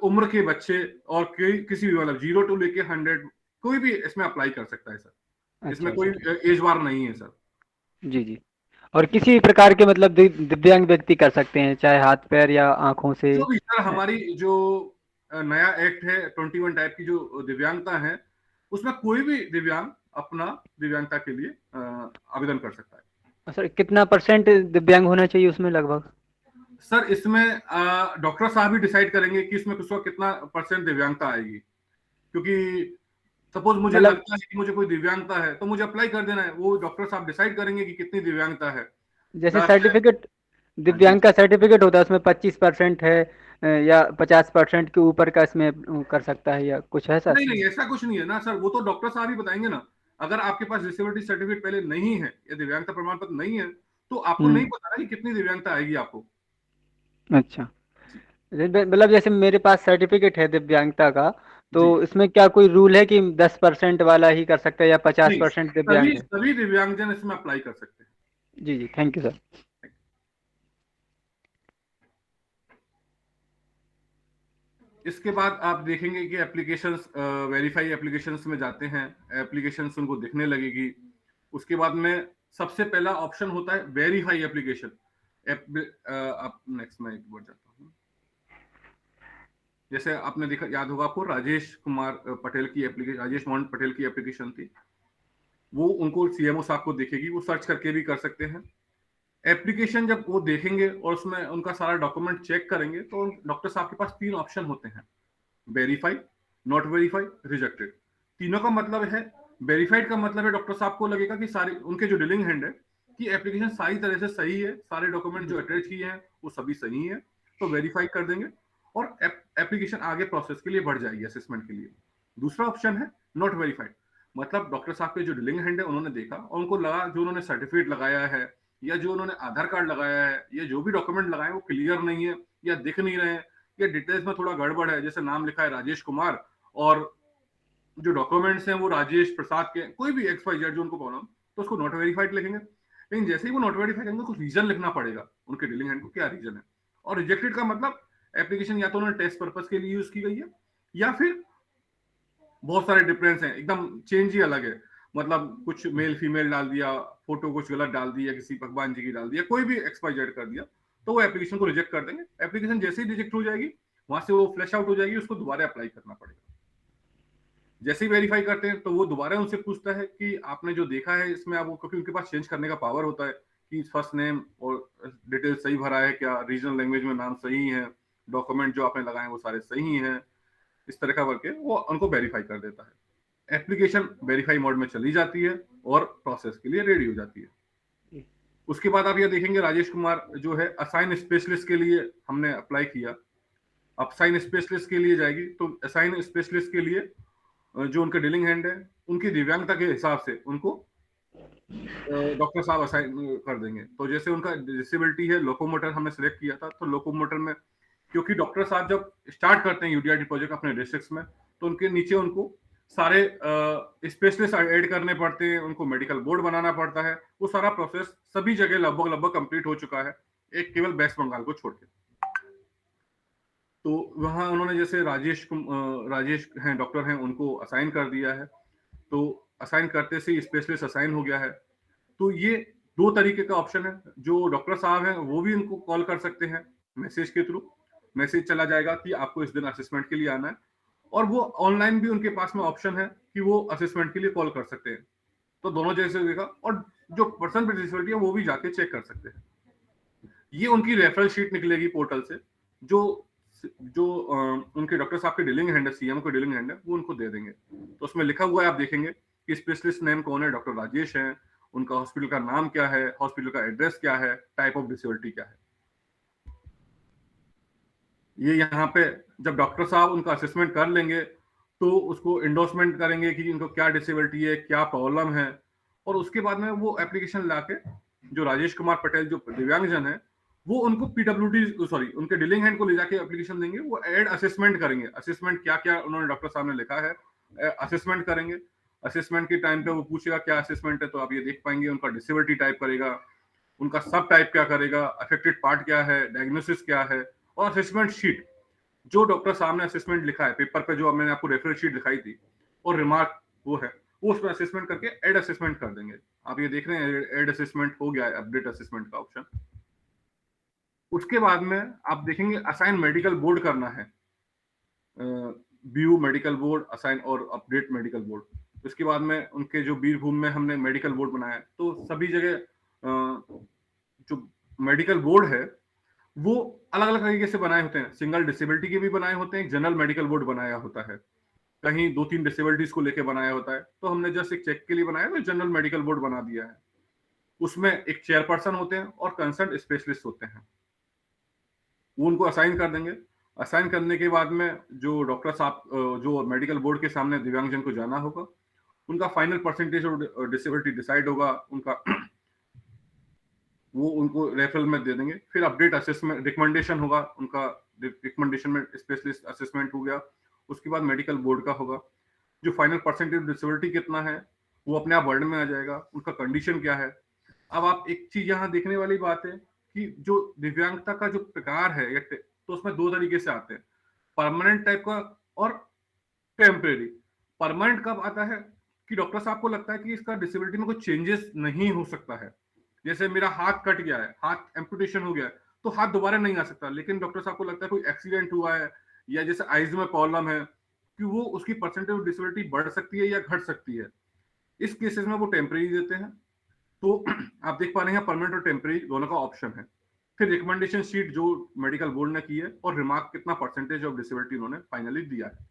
उम्र के बच्चे और किसी भी मतलब 0 to लेके 100 कोई भी इसमें अप्लाई कर सकता है सर। इसमें कोई एज बार नहीं है सर। जी जी। और किसी भी प्रकार के मतलब दिव्यांग व्यक्ति कर सकते हैं, चाहे हाथ पैर या आंखों से? जो भी सर, हमारी जो नया एक्ट है 21 टाइप की जो दिव्यांगता है उसमें कोई भी दिव्यांग अपना दिव्यांगता के लिए आवेदन कर सकता है। सर कितना % दिव्यांग होना चाहिए उसमें लगभग? सर इसमें डॉक्टर साहब ही डिसाइड करेंगे कि इसमें कितना % दिव्यांगता आएगी। क्योंकि सपोज मुझे लगता है कि मुझे कोई दिव्यांगता है तो मुझे अप्लाई कर देना है, वो डॉक्टर साहब डिसाइड करेंगे कि कितनी दिव्यांगता है। जैसे सर्टिफिकेट, दिव्यांग का सर्टिफिकेट होता है उसमें 25% है या 50% के ऊपर का इसमें कर सकता है या कुछ है सर? नहीं ऐसा कुछ नहीं है ना सर, वो तो डॉक्टर साहब ही बताएंगे ना। अगर आपके पास डिसेबिलिटी सर्टिफिकेट पहले नहीं है या दिव्यांगता प्रमाण पत्र नहीं है तो आपको नहीं पता ना कि कितनी दिव्यांगता आएगी आपको। अच्छा, मतलब जैसे मेरे पास सर्टिफिकेट है दिव्यांगता का, तो जी इसमें क्या कोई रूल है कि 10% वाला ही कर सकता है या नहीं, 50% दिव्यांग सभी है? सभी दिव्यांगजन इसमें अप्लाई कर सकते हैं। जी जी, थैंक यू सर। इसके बाद आप देखेंगे कि एप्लीकेशंस वेरीफाई एप्लीकेशंस में जाते हैं, एप्लीकेशंस उनको दिखने लगेगी। उसके बाद में सबसे पहला ऑप्शन होता है वेरीफाई एप्लीकेशन। आप नेक्स्ट में एक बार जाता हूँ। जैसे आपने देखा, याद होगा आपको, राजेश कुमार पटेल की एप्लीकेशन, राजेश मोहन पटेल की एप्लीकेशन थी, वो उनको सीएमओ साहब को दिखेगी, वो सर्च करके भी कर सकते हैं। एप्लीकेशन जब वो देखेंगे और उसमें उनका सारा डॉक्यूमेंट चेक करेंगे तो डॉक्टर साहब के पास 3 ऑप्शन होते हैं, वेरीफाई, नॉट वेरीफाई, रिजेक्टेड। तीनों का मतलब है, वेरीफाइड का मतलब है डॉक्टर साहब को लगेगा कि सारे उनके जो डीलिंग हैंड है कि एप्लीकेशन सारी तरह से सही है, सारे डॉक्यूमेंट जो अटैच किए हैं वो सभी सही है, तो वेरीफाई कर देंगे और एप्लीकेशन आगे प्रोसेस के लिए बढ़ जाएगी, असेसमेंट के लिए। दूसरा ऑप्शन है नॉट वेरीफाइड, मतलब डॉक्टर साहब के जो डीलिंग हैंड है उन्होंने देखा और उनको लगा जो उन्होंने सर्टिफिकेट लगाया है या जो उन्होंने आधार कार्ड लगाया है या जो भी डॉक्यूमेंट लगाए वो क्लियर नहीं है या दिख नहीं रहे हैं या डिटेल्स में थोड़ा गड़बड़ है, जैसे नाम लिखा है राजेश कुमार और जो डॉक्यूमेंट्स हैं वो राजेश प्रसाद के, कोई भी एक्स वाई जेड जो उनको प्रॉब्लम, तो उसको नॉट वेरीफाइड लिखेंगे। लेकिन जैसे ही वो नॉट वेरीफाइड करेंगे कुछ रीजन लिखना पड़ेगा उनके डीलिंग हैंड को, क्या रीजन है। और रिजेक्टेड का मतलब एप्लीकेशन या तो उन्होंने टेस्ट पर्पस के लिए यूज की गई है या फिर बहुत सारे डिफरेंस हैं, एकदम चेंज ही अलग है, मतलब कुछ मेल फीमेल डाल दिया, फोटो कुछ गलत डाल दिया, किसी भगवान जी की डाल दिया, कोई भी एक्स वाई जेड कर दिया, तो वो एप्लीकेशन को रिजेक्ट कर देंगे। एप्लीकेशन जैसे ही रिजेक्ट हो जाएगी वहां से वो फ्लैश आउट हो जाएगी, उसको दोबारा अप्लाई करना पड़ेगा। जैसे ही वेरीफाई करते हैं तो वो दोबारा उनसे पूछता है कि आपने जो देखा है इसमें आप, क्योंकि उनके पास चेंज करने का पावर होता है कि फर्स्ट नेम और डिटेल सही भरा है क्या, रीजनल लैंग्वेज में नाम सही है, डॉक्यूमेंट जो आपने लगाए वो सारे सही हैं, इस तरह का करके वो उनको वेरीफाई कर देता है। एप्लीकेशन वेरीफाई मोड में चली जाती है और प्रोसेस के लिए रेडी हो जाती है। उसके बाद आप ये देखेंगे राजेश कुमार जो है असाइन स्पेशलिस्ट के लिए हमने अप्लाई किया, अब असाइन स्पेशलिस्ट के लिए जाएगी, तो असाइन स्पेशलिस्ट के लिए जो उनका डीलिंग हैंड है उनकी दिव्यांगता के हिसाब से उनको डॉक्टर साहब असाइन कर देंगे। तो जैसे उनका डिसेबिलिटी है लोकोमोटर हमने सिलेक्ट किया था, तो लोकोमोटर में क्योंकि डॉक्टर साहब जब स्टार्ट करते हैं यूडीआरडी प्रोजेक्ट अपने डिस्ट्रिक्ट में, तो उनके नीचे उनको सारे स्पेशलिस्ट ऐड करने पड़ते हैं, उनको मेडिकल बोर्ड बनाना पड़ता है, वो सारा प्रोसेस सभी जगह लगभग कंप्लीट हो चुका है, एक केवल वेस्ट बंगाल को छोड़ के। तो वहां उन्होंने जैसे राजेश हैं, डॉक्टर हैं, उनको असाइन कर दिया है, तो असाइन करते से स्पेशलिस्ट असाइन हो गया है। तो ये 2 तरीके का ऑप्शन है, जो डॉक्टर साहब हैं वो भी उनको कॉल कर सकते हैं मैसेज के थ्रू, मैसेज चला जाएगा कि आपको इस दिन असेसमेंट के लिए आना है, और वो ऑनलाइन भी उनके पास में ऑप्शन है कि वो असेसमेंट के लिए कॉल कर सकते हैं। तो दोनों जैसे होगा, और जो पर्सन विद डिसेबिलिटी है वो भी जाके चेक कर सकते हैं। ये उनकी रेफरल शीट निकलेगी पोर्टल से, जो जो उनके डॉक्टर साहब के डीलिंग हैंड है, सीएम को डीलिंग हैंड है, वो उनको दे देंगे। तो उसमें लिखा हुआ है, आप देखेंगे कि स्पेशलिस्ट नेम कौन है, डॉक्टर राजेश है, उनका हॉस्पिटल का नाम क्या है, हॉस्पिटल का एड्रेस क्या है, टाइप ऑफ डिसेबिलिटी क्या है। ये यहाँ पे जब डॉक्टर साहब उनका असेसमेंट कर लेंगे तो उसको इंडोर्समेंट करेंगे कि इनको क्या डिसेबिलिटी है, क्या प्रॉब्लम है, और उसके बाद में वो एप्लीकेशन लाके जो राजेश कुमार पटेल जो दिव्यांगजन है वो उनको पीडब्ल्यूडी सॉरी उनके डीलिंग हैंड को ले जाके एप्लीकेशन देंगे, वो एड असेसमेंट करेंगे, असेसमेंट क्या क्या उन्होंने डॉक्टर साहब ने लिखा है असेसमेंट करेंगे। असेसमेंट के टाइम पे वो पूछेगा क्या असेसमेंट है, तो आप ये देख पाएंगे, उनका डिसेबिलिटी टाइप करेगा, उनका सब टाइप क्या करेगा, अफेक्टेड पार्ट क्या है, डायग्नोसिस क्या है, और असेसमेंट शीट जो डॉक्टर साहब ने असेसमेंट लिखा है पेपर पे, जो मैंने आपको रेफरल शीट दिखाई थी और रिमार्क वो है, वो उसमें असेसमेंट करके एड असेसमेंट कर देंगे। आप ये देख रहे हैं एड असेसमेंट हो गया है, अपडेट असेसमेंट का ऑप्शन। उसके बाद में आप देखेंगे असाइन मेडिकल बोर्ड करना है, व्यू मेडिकल बोर्ड, असाइन और अपडेट मेडिकल बोर्ड। उसके बाद में उनके जो बीरभूम में हमने मेडिकल बोर्ड बनाया, तो सभी जगह जो मेडिकल बोर्ड है वो अलग अलग तरीके से बनाए होते हैं, सिंगल डिसेबिलिटी के भी बनाए होते हैं, जनरल मेडिकल बोर्ड बनाया होता है, कहीं 2-3 डिसेबिलिटीज को लेके बनाया होता है, तो हमने जस्ट एक चेक के लिए बनाया तो जनरल मेडिकल बोर्ड बना दिया है। उसमें एक चेयरपर्सन होते हैं और कंसर्न स्पेशलिस्ट होते हैं, वो उनको असाइन कर देंगे। असाइन करने के बाद में जो डॉक्टर साहब जो मेडिकल बोर्ड के सामने दिव्यांगजन को जाना होगा, उनका फाइनल परसेंटेज और डिसेबिलिटी डिसाइड होगा, उनका वो उनको रेफरल में दे देंगे। फिर अपडेट असेसमेंट रिकमेंडेशन होगा, उनका रिकमेंडेशन में स्पेशलिस्ट असेसमेंट हो गया, उसके बाद मेडिकल बोर्ड का होगा। जो फाइनल परसेंटेज डिसेबिलिटी कितना है वो अपने आप वर्ड में आ जाएगा, उनका कंडीशन क्या है। अब आप एक चीज यहाँ देखने वाली बात है कि जो दिव्यांगता का जो प्रकार है तो उसमें दो तरीके से आते हैं, परमानेंट टाइप का और टेम्परेरी। परमानेंट कब आता है कि डॉक्टर साहब को लगता है कि इसका डिसेबिलिटी में कोई चेंजेस नहीं हो सकता है, जैसे मेरा हाथ कट गया है, हाथ एम्पुटेशन हो गया है, तो हाथ दोबारा नहीं आ सकता, लेकिन डॉक्टर साहब को लगता है कोई एक्सीडेंट हुआ है या जैसे आइज में प्रॉब्लम है कि वो उसकी परसेंटेज ऑफ डिसेबिलिटी बढ़ सकती है या घट सकती है। इस केसेस में वो टेम्परेरी देते हैं। तो आप देख पा रहे हैं परमानेंट और टेम्परेरी दोनों का ऑप्शन है। फिर रिकमेंडेशन शीट जो मेडिकल बोर्ड ने की है और रिमार्क कितना परसेंटेज ऑफ डिसेबिलिटी उन्होंने फाइनली दिया है,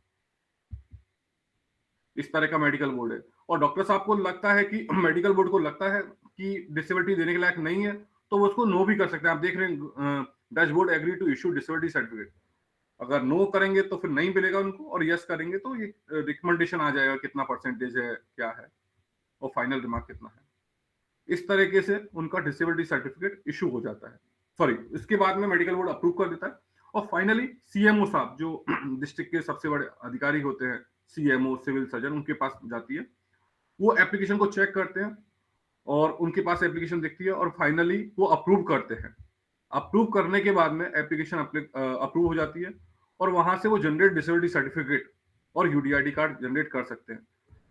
इस तरह का मेडिकल बोर्ड है। और डॉक्टर साहब को लगता है कि मेडिकल बोर्ड को लगता है कि डिसेबिलिटी देने के लायक नहीं है, तो वो उसको नो भी कर सकते हैं। आप देख रहे हैं डच बोर्ड agree to issue disability certificate. अगर नो करेंगे तो फिर नहीं मिलेगा उनको, और यस करेंगे तो ये रिकमेंडेशन आ जाएगा कितना परसेंटेज है, क्या है, और फाइनल रिमार्क कितना है। इस तरीके से उनका डिसेबिलिटी सर्टिफिकेट इशू हो जाता है। सॉरी, इसके बाद में मेडिकल बोर्ड अप्रूव कर देता है। और फाइनली सीएमओ साहब जो डिस्ट्रिक्ट के सबसे बड़े अधिकारी होते हैं, सीएमओ सिविल सर्जन, उनके पास जाती है, वो एप्लीकेशन को चेक करते हैं और उनके पास एप्लीकेशन दिखती है और फाइनली वो अप्रूव करते हैं। अप्रूव करने के बाद में एप्लीकेशन अप्रूव हो जाती है और वहां से वो जनरेट डिसेबिलिटी सर्टिफिकेट और यूडीआईडी कार्ड जनरेट कर सकते हैं।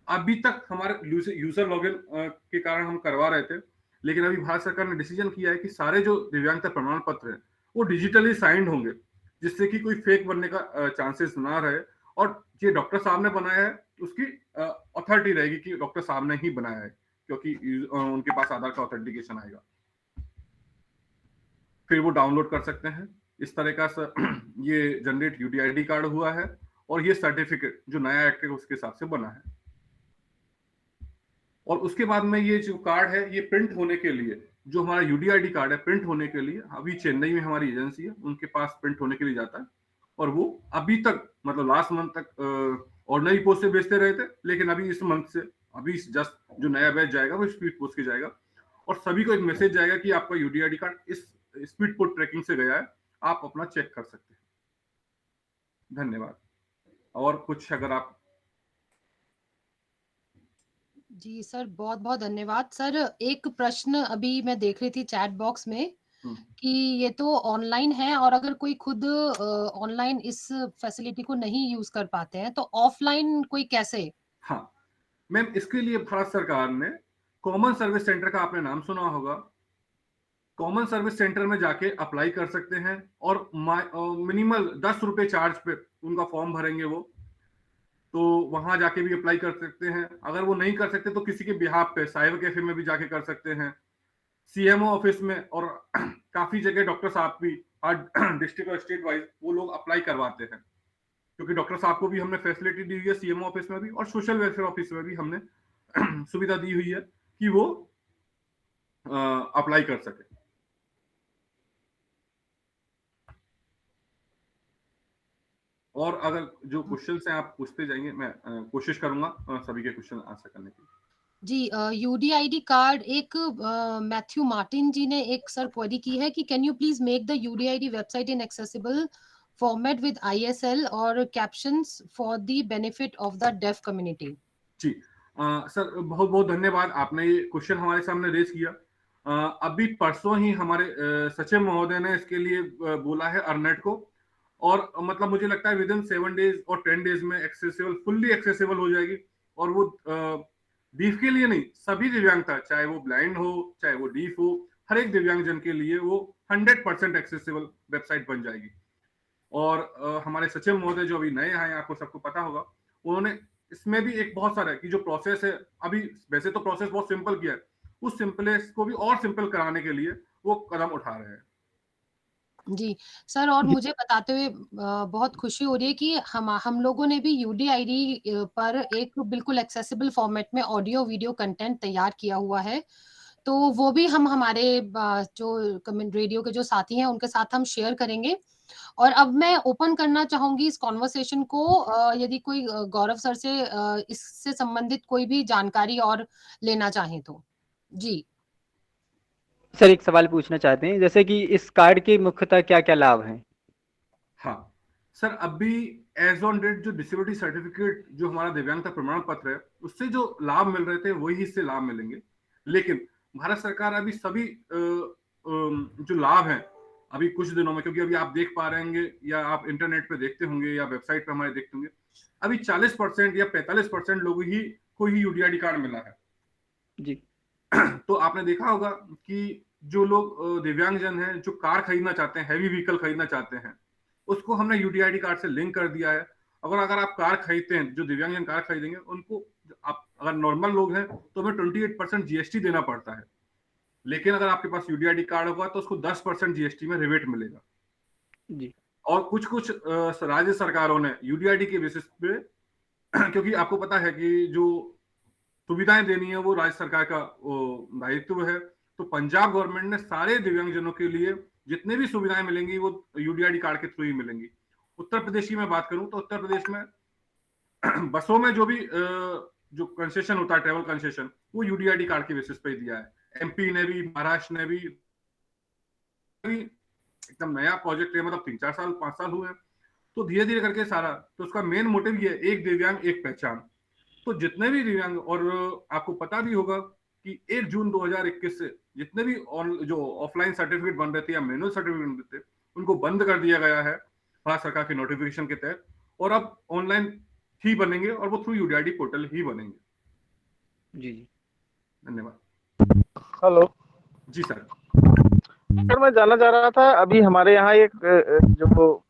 अभी तक हमारे यूजर लॉगिन के कारण हम करवा रहे थे, लेकिन अभी भारत सरकार ने डिसीजन किया है कि सारे जो दिव्यांगता प्रमाण पत्र हैं वो डिजिटली साइंड होंगे, जिससे कि कोई फेक बनने का चांसेस ना रहे। और ये डॉक्टर साहब ने बनाया है, उसकी अथॉरिटी रहेगी कि डॉक्टर साहब ने ही बनाया है, क्योंकि उनके पास आधार का ऑथेंटिकेशन आएगा। फिर वो डाउनलोड कर सकते हैं। इस तरह का ये जनरेट यूडीआईडी कार्ड हुआ है और ये सर्टिफिकेट जो नया एक्ट है उसके हिसाब से बना है। और उसके बाद में ये जो कार्ड है ये प्रिंट होने के लिए, जो हमारा यूडीआईडी कार्ड है प्रिंट होने के लिए अभी चेन्नई में हमारी एजेंसी है, उनके पास प्रिंट होने के लिए जाता है। और वो अभी तक मतलब लास्ट मंथ तक ऑर्डिनरी पोस्ट से भेजते रहे थे, लेकिन अभी इस मंथ से अभी जस्ट जो नया बैच जाएगा वो स्पीड पोस्ट के जाएगा और सभी को एक मैसेज जाएगा कि आपका यूडीआईडी कार्ड इस स्पीड पोस्ट ट्रैकिंग से गया है, आप अपना चेक कर सकते हैं। धन्यवाद। और कुछ अगर आप। जी सर, बहुत बहुत धन्यवाद सर। एक प्रश्न अभी मैं देख रही थी चैट बॉक्स में कि ये तो ऑनलाइन है और अगर कोई खुद ऑनलाइन इस फैसिलिटी को नहीं यूज कर पाते हैं तो ऑफलाइन कोई कैसे? हाँ मैम, इसके लिए भारत सरकार ने कॉमन सर्विस सेंटर का आपने नाम सुना होगा। कॉमन सर्विस सेंटर में जाके अप्लाई कर सकते हैं और मिनिमल 10 रुपए चार्ज पे उनका फॉर्म भरेंगे वो, तो वहां जाके भी अप्लाई कर सकते हैं। अगर वो नहीं कर सकते तो किसी के बिहाफ पे साइबर कैफे में भी जाके कर सकते हैं, सीएमओ ऑफिस में, और काफी जगह डॉक्टर साहब भी डिस्ट्रिक्ट और स्टेट वाइज वो लोग अप्लाई करवाते हैं, क्योंकि डॉक्टर साहब को भी हमने फैसिलिटी दी हुई है सीएमओ ऑफिस में भी और सोशल वेलफेयर ऑफिस में भी हमने सुविधा दी हुई है कि वो अप्लाई कर सके। और अगर जो क्वेश्चन हैं आप पूछते जाएंगे, मैं कोशिश करूंगा सभी के क्वेश्चन आंसर करने की। जी, यूडीआईडी कार्ड एक मैथ्यू मार्टिन जी ने एक सर क्वेरी की है कि can you please make the UDID website in accessible format with ISL और captions for the benefit of the deaf community. जी सर, बहुत बहुत धन्यवाद, आपने ये क्वेश्चन हमारे सामने रेज किया। अभी परसों ही हमारे सचिव महोदय ने इसके लिए बोला है अर्नेट को, और मतलब मुझे लगता है विद इन 7 डेज और 10 डेज में एक्सेसिबल, फुल्ली एक्सेसिबल हो जाएगी। और वो डीफ के लिए नहीं, सभी दिव्यांगता, चाहे वो ब्लाइंड हो चाहे वो डीफ हो, हर एक दिव्यांगजन के लिए वो 100% एक्सेसिबल वेबसाइट बन जाएगी। और हमारे सचिव महोदय जो अभी नए आए, आपको सबको पता होगा, उन्होंने इसमें भी एक बहुत सारा कि जो प्रोसेस है, अभी वैसे तो प्रोसेस बहुत सिंपल किया है, उस सिंपलेस को भी और सिंपल कराने के लिए वो कदम उठा रहे हैं। जी सर, और मुझे बताते हुए बहुत खुशी हो रही है कि हम लोगों ने भी यूडीआईडी पर एक बिल्कुल एक्सेसिबल फॉर्मेट में ऑडियो वीडियो कंटेंट तैयार किया हुआ है, तो वो भी हम हमारे जो रेडियो के जो साथी हैं उनके साथ हम शेयर करेंगे। और अब मैं ओपन करना चाहूंगी इस कॉन्वर्सेशन को, यदि कोई गौरव सर से इससे संबंधित कोई भी जानकारी और लेना चाहे तो। जी सर एक सवाल पूछना चाहते हैं, जैसे कि इस कार्ड के मुख्यतः क्या क्या लाभ हैं? हाँ सर, अभी एज ऑन डेट जो डिसेबिलिटी सर्टिफिकेट जो हमारा दिव्यांगता प्रमाण पत्र है उससे जो लाभ मिल रहे थे वही इससे लाभ मिलेंगे। लेकिन भारत सरकार अभी सभी जो लाभ हैं अभी कुछ दिनों में, क्योंकि अभी आप देख पा रहे होंगे या आप इंटरनेट पे देखते होंगे या वेबसाइट पे हमारे देखते होंगे, अभी 40% या 45% लोगों ही को ही यूडीआईडी कार्ड मिला है जी। तो आपने देखा होगा कि जो लोग दिव्यांगजन हैं जो कार खरीदना चाहते हैं, हैवी व्हीकल खरीदना चाहते हैं, उसको हमने यूडीआईडी कार्ड से लिंक कर दिया है। अगर आप कार खरीदते हैं, जो दिव्यांगजन कार खरीदेंगे उनको, आप अगर नॉर्मल लोग हैं तो हमें 28% जीएसटी देना पड़ता है, लेकिन अगर आपके पास यूडीआईडी कार्ड होगा तो उसको 10% जीएसटी में रिबेट मिलेगा जी। और कुछ कुछ राज्य सरकारों ने यूडीआईडी के बेसिस पे क्योंकि आपको पता है कि जो सुविधाएं देनी है वो राज्य सरकार का दायित्व है, तो पंजाब गवर्नमेंट ने सारे दिव्यांगजनों के लिए जितने भी सुविधाएं मिलेंगी वो यूडीआईडी कार्ड के थ्रू ही मिलेंगी। उत्तर प्रदेश की मैं बात करूं तो उत्तर प्रदेश में बसों में जो भी जो कंसेशन होता है, ट्रेवल कंसेशन, वो यूडीआईडी कार्ड के बेसिस पे दिया है। एमपी ने भी, महाराष्ट्र ने भी एकदम नया प्रोजेक्ट है, मतलब 3-4 साल 5 साल हुए हैं, तो धीरे धीरे करके सारा, तो उसका मेन मोटिव ये है, एक दिव्यांग एक पहचान। तो जितने भी दिव्यांग, और आपको पता भी होगा कि 1 जून 2021 से जितने भी जो ऑफलाइन सर्टिफिकेट बन रहे थे या मैनुअल सर्टिफिकेट बन रहे थे उनको बंद कर दिया गया है भारत सरकार के नोटिफिकेशन के तहत, और अब ऑनलाइन ही बनेंगे और वो थ्रू यूडीआईडी पोर्टल ही बनेंगे। जी जी, धन्यवाद। हेलो जी सर। सर, मैं जानना चाह रहा था, अभी हमारे यहाँ एक जो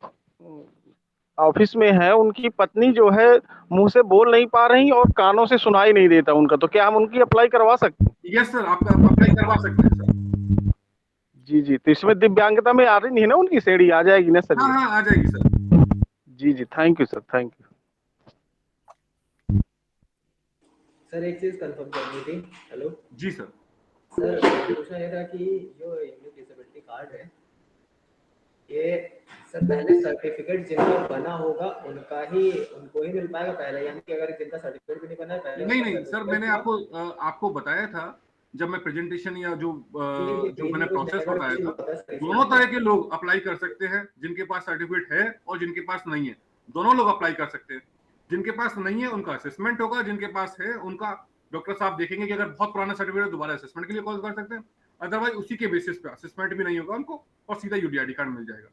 ऑफिस में है उनकी पत्नी जो है मुंह से बोल नहीं पा रही और कानों से सुनाई नहीं देता उनका, तो क्या हम उनकी अप्लाई करवा सकते हैं? यस सर, आप अप्लाई करवा सकते हैं सर। जी जी, तो इसमें दिव्यांगता में आ रही नहीं है ना उनकी श्रेणी, आ जाएगी ना सर? हाँ आ जाएगी सर। जी जी, thank you sir, thank you. Sir एक चीज कंफर्म करनी थी। हेलो जी सर। सर पूछना ये था कि जो यूनिक डिसेबिलिटी कार्ड है ये सर पहले सर्टिफिकेट जिनका बना होगा उनको ही मिल पाएगा पहले, यानी कि अगर जिनका सर्टिफिकेट भी नहीं बना है पहले? नहीं सर, मैंने आपको बताया था जब मैं प्रेजेंटेशन या जो मैंने प्रोसेस बताया था, दोनों तरह के लोग अप्लाई कर सकते हैं, जिनके पास सर्टिफिकेट है और जिनके पास नहीं है, दोनों लोग अप्लाई कर सकते हैं। जिनके पास नहीं है उनका असेसमेंट होगा, जिनके पास है उनका डॉक्टर साहब देखेंगे कि अगर बहुत पुराना सर्टिफिकेट है दोबारा असेसमेंट के लिए कॉल कर सकते हैं, अदरवाइज उसी के बेसिस पे असेसमेंट भी नहीं होगा उनको और सीधा यूडीआईडी कार्ड मिल जाएगा।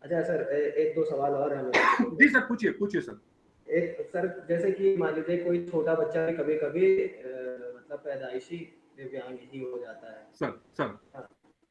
अच्छा सर, एक दो सवाल और है मेरे। जी सर, पूछिए सर। एक सर, जैसे कि मान लीजिए कोई छोटा बच्चा भी कभी कभी मतलब पैदाइशी दिव्यांग ही हो जाता है सर।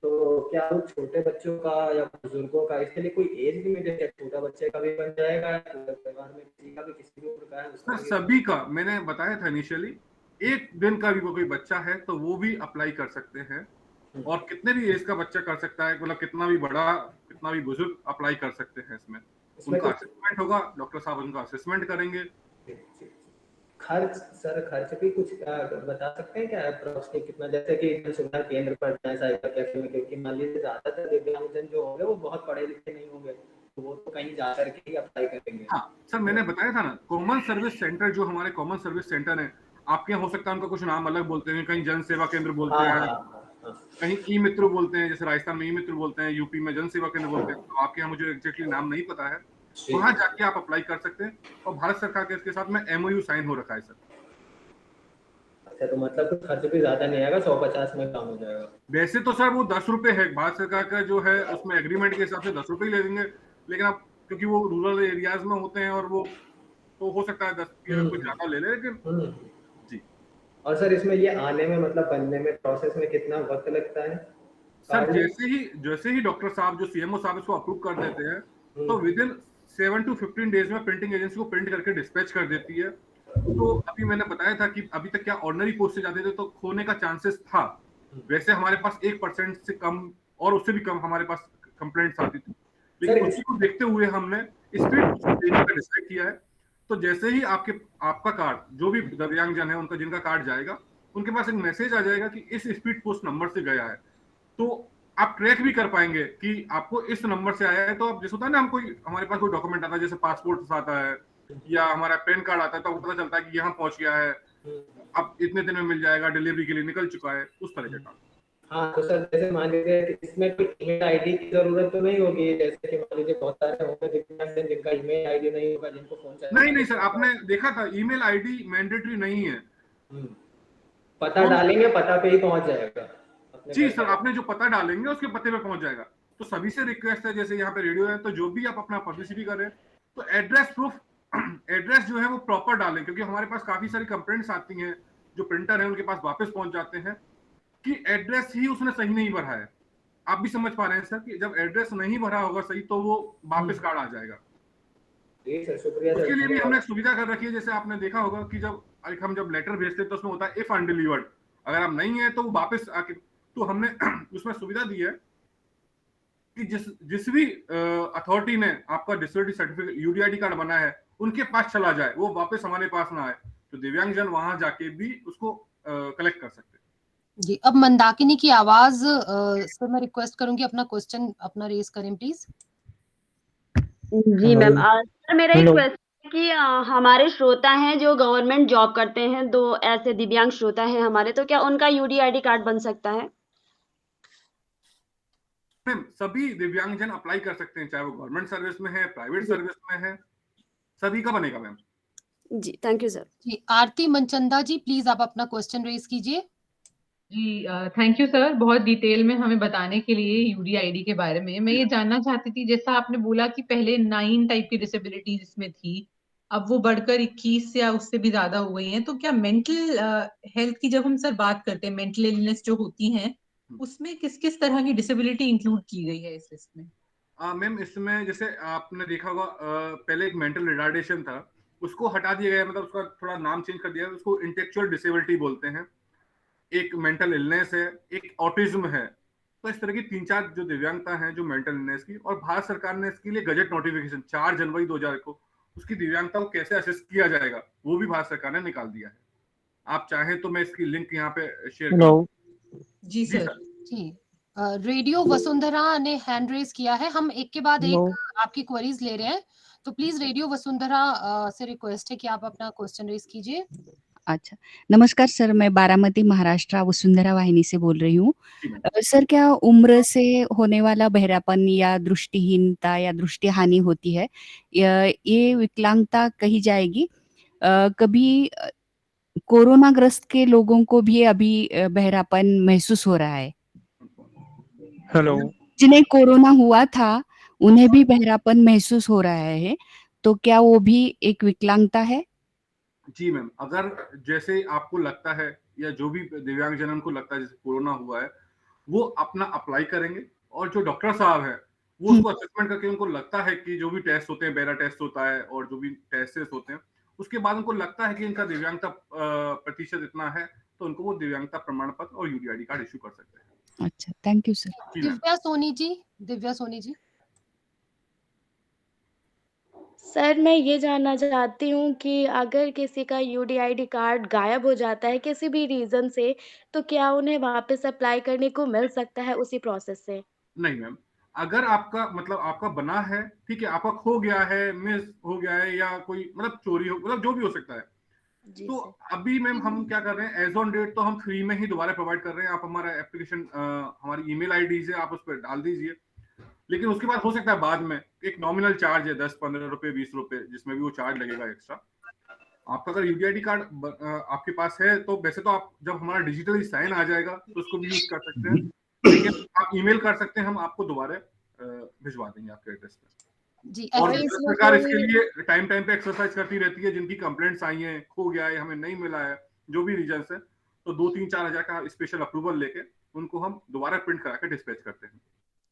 तो क्या वो छोटे बच्चों का या बुजुर्गों का, इसके लिए कोई एज लिमिट है? छोटा बच्चे का भी बन जाएगा, परिवार में किसी का भी, किसी भी उम्र का है उसका? सभी का, मैंने बताया था इनिशियली, 1 दिन का भी कोई बच्चा है तो वो भी अप्लाई कर सकते हैं, और कितने भी एज का बच्चा कर सकता है, मतलब कितना भी बड़ा कितना भी बुजुर्ग अप्लाई कर सकते हैं। इसमें उनका असेसमेंट होगा, डॉक्टर साहब उनका असेसमेंट करेंगे। खर्च भी कुछ बता सकते हैं क्या अप्रोक्सीमेट कितना, जैसे कि जन सुविधा केंद्र पर जाए साइबर कैफे में, क्योंकि मान लीजिए ज्यादातर दिव्यांगजन जो होंगे वो बहुत पढ़े लिखे नहीं होंगे, तो वो तो कहीं जा करके ही अप्लाई करेंगे। हाँ सर, मैंने बताया था ना, कॉमन सर्विस सेंटर जो हमारे कॉमन सर्विस सेंटर है, आपके यहाँ हो सकता है उनका कुछ नाम अलग बोलते हैं, कहीं जन सेवा केंद्र बोलते हैं, कहीं ई मित्र बोलते हैं, जैसे राजस्थान में ई मित्र बोलते हैं, यूपी में जन सेवा केंद्र बोलते हैं, तो आपके यहाँ मुझे एग्जैक्टली नाम नहीं पता है, वहां जाके आप अप्लाई कर सकते हैं। और भारत सरकार के इसके साथ में एमओयू साइन हो रखा है सर। अच्छा, तो मतलब कुछ खर्च भी ज्यादा नहीं आएगा, 150 में काम हो जाएगा? वैसे तो सर वो 10 रुपए है, भारत सरकार का जो है उसमें एग्रीमेंट के हिसाब से 10 रुपए ही ले देंगे, लेकिन अब क्योंकि वो रूरल एरियाज में होते हैं और वो तो हो सकता है 10 की कुछ ज्यादा ले ले, लेकिन जी। और सर इसमें ये आने में, मतलब बनने में, प्रोसेस में कितना वक्त लगता है? सर जैसे ही डॉक्टर साहब जो सीएमओ साहब इसको अप्रूव कर देते हैं, तो विद इन 7 to 15 डेज में प्रिंटिंग एजेंसी को प्रिंट करके डिस्पैच कर देती है। तो अभी मैंने बताया था कि अभी तक क्या ऑर्डिनरी पोस्ट से जाते थे तो खोने का चांसेस था, वैसे हमारे पास 1% से कम और उससे भी कम हमारे पास कंप्लेंट्स आती थी, लेकिन उसी को देखते हुए हमने स्पीड देने का डिसाइड किया है। तो जैसे ही आपका कार्ड, जो भी दिव्यांगजन है उनका जिनका कार्ड जाएगा, उनके पास एक मैसेज आ जाएगा कि इस स्पीड पोस्ट नंबर से गया है, तो आप ट्रैक भी कर पाएंगे कि आपको इस नंबर से आया है। तो अब जैसे होता है ना, हमारे पास कोई डॉक्यूमेंट आता है, जैसे पासपोर्ट आता है या हमारा पैन कार्ड आता है, तो पता चलता है कि यहाँ पहुंच गया है, अब इतने दिन में मिल जाएगा, डिलीवरी के लिए निकल चुका है, उस तरह का। हाँ तो सर जैसे मान लीजिए इसमें कोई ईमेल आईडी की जरूरत तो नहीं होगी, जैसे कि मान लीजिए बहुत सारे होंगे दिव्यांग जिनका ईमेल आईडी नहीं होगा, जिनको फोन नहीं नहीं सर, आपने देखा था ईमेल आईडी मैंडेटरी नहीं है। पता डालेंगे पता पे ही पहुंच जाएगा। जी सर, आपने जो पता डालेंगे उसके पते पे पहुंच जाएगा। तो सभी से रिक्वेस्ट है, जैसे यहाँ पे रेडियो है तो जो भी आप अपना पब्लिसिटी करें तो एड्रेस प्रूफ, एड्रेस जो है वो प्रॉपर डालें, क्योंकि हमारे पास काफी सारी कंप्लेंट्स आती हैं जो प्रिंटर है उनके पास वापस पहुंच जाते हैं कि एड्रेस ही उसने सही नहीं भरा है। आप भी समझ पा रहे हैं सर कि जब एड्रेस नहीं भरा होगा सही तो वो वापस कार्ड आ जाएगा। उसके लिए भी हमने एक सुविधा कर रखी है, जैसे आपने देखा होगा कि जब लेटर भेजते हैं तो उसमें होता है इफ अनडिलीवर्ड, अगर आप नहीं है तो वो वापस आके, तो हमने उसमें सुविधा दी है कि जिस भी अथॉरिटी ने आपका डिसेबिलिटी सर्टिफिकेट यूडीआईडी कार्ड बनाया है उनके पास चला जाए, वो वापस हमारे पास ना आए, तो दिव्यांगजन वहां जाके भी उसको कलेक्ट कर सकते हैं। जी, अब मंदाकिनी की आवाज से मैं रिक्वेस्ट करूंगी अपना क्वेश्चन अपना रेज करें प्लीज। जी मैम, सर मेरा एक क्वेश्चन है कि हमारे श्रोता हैं जो गवर्नमेंट जॉब करते हैं, दो ऐसे दिव्यांग श्रोता हैं हमारे, तो क्या उनका यूडीआईडी कार्ड बन सकता है? मैम सभी दिव्यांगजन अप्लाई कर सकते हैं, चाहे वो गवर्नमेंट सर्विस में है, प्राइवेट सर्विस में है, सभी का बनेगा मैम। जी थैंक यू सर। जी, आरती मनचंदा जी प्लीज आप अपना क्वेश्चन रेज कीजिए। जी थैंक यू सर, बहुत डिटेल में हमें बताने के लिए यूडीआईडी के बारे में। मैं ये जानना चाहती थी, जैसा आपने बोला कि पहले 9 टाइप की डिसेबिलिटीज इसमें थी, अब वो बढ़कर 21 या उससे भी ज्यादा हो गई हैं, तो क्या मेंटल हेल्थ की जब हम सर बात करते हैं, मेंटल इलनेस जो होती हैं, उसमें किस किस तरह की डिसेबिलिटी इंक्लूड की गई है इस लिस्ट में? मैम इसमें जैसे आपने देखा होगा पहले एक मेंटल रिटार्डेशन था, उसको हटा दिया गया, मतलब उसका थोड़ा नाम चेंज कर दिया, उसको इंटेलेक्चुअल डिसेबिलिटी बोलते हैं। एक मेंटल इलनेस है, एक ऑटिज्म है, तो इस तरह की 3-4 जो दिव्यांगता है जो मेंटल इलनेस की, और भारत सरकार ने इसके लिए गजट नोटिफिकेशन 4 जनवरी 2000 को उसकी दिव्यांगता को कैसे असेस किया जाएगा वो भी भारत सरकार ने निकाल दिया है। आप चाहें तो मैं इसकी लिंक यहाँ पे शेयर करूँ। जी सर। जी, रेडियो वसुंधरा ने हैंड रेज किया है, हम एक के बाद एक आपकी क्वेरीज ले रहे हैं, तो प्लीज रेडियो वसुंधरा से रिक्वेस्ट है कि आप अपना क्वेश्चन रेज कीजिए। अच्छा, नमस्कार सर, मैं बारामती महाराष्ट्र वसुंधरा वाहिनी से बोल रही हूँ। सर क्या उम्र से होने वाला बहरापन या दृष्टिहीनता या दृष्टि हानि होती है, ये विकलांगता कही जाएगी? कभी कोरोना ग्रस्त के लोगों को भी अभी बहरापन महसूस हो रहा है। हेलो, जिन्हें कोरोना हुआ था उन्हें भी बहरापन महसूस हो रहा है, तो क्या वो भी एक विकलांगता है? जी मैम, अगर जैसे आपको लगता है या जो भी दिव्यांगजनों को लगता है जैसे कोरोना हुआ है, वो अपना अप्लाई करेंगे, और जो डॉक्टर साहब है वो उसको असेसमेंट करके उनको लगता है कि जो भी टेस्ट होते हैं, बेरा टेस्ट होता है और जो भी टेस्ट होते हैं, उसके बाद उनको लगता है कि इनका दिव्यांगता प्रतिशत इतना है, तो उनको वो दिव्यांगता प्रमाण पत्र और यूडीआईडी कार्ड इश्यू कर सकते हैं। अच्छा, thank you sir. Divya Soni ji, Divya Soni ji. Sir मैं ये जानना चाहती हूँ कि अगर किसी का यूडीआईडी कार्ड गायब हो जाता है किसी भी रीजन से, तो क्या उन्हें वापस अप्लाई करने को मिल सकता है उसी प्रोसेस से? नहीं मैम, अगर आपका मतलब आपका बना है, ठीक है, आपका खो गया है, मिस हो गया है, या कोई मतलब चोरी हो, मतलब जो भी हो सकता है, तो अभी मैम हम क्या कर रहे हैं, एज ऑन डेट तो हम फ्री में ही दोबारा प्रोवाइड कर रहे हैं। आप हमारा एप्लीकेशन, हमारी ईमेल आईडी से आप उस पर डाल दीजिए, लेकिन उसके बाद हो सकता है बाद में एक नॉमिनल चार्ज है 10-15 रुपए 20 रुपए, जिसमें भी वो चार्ज लगेगा एक्स्ट्रा। आपका अगर यूडीआईडी कार्ड आपके पास है तो वैसे तो आप जब हमारा डिजिटली साइन आ जाएगा तो उसको भी यूज कर सकते हैं, लेकिन आप ईमेल कर सकते हैं, हम आपको दोबारा भिजवा देंगे आपके एड्रेस पे। जी, और सरकार इसके लिए टाइम पे एक्सरसाइज करती रहती है, जिनकी कंप्लेंट्स आई हैं, खो गया है, हमें नहीं मिला है, जो भी रीजन है, तो 2-3-4 हजार का स्पेशल अप्रूवल लेके उनको हम दोबारा प्रिंट करा के डिस्पैच करते हैं।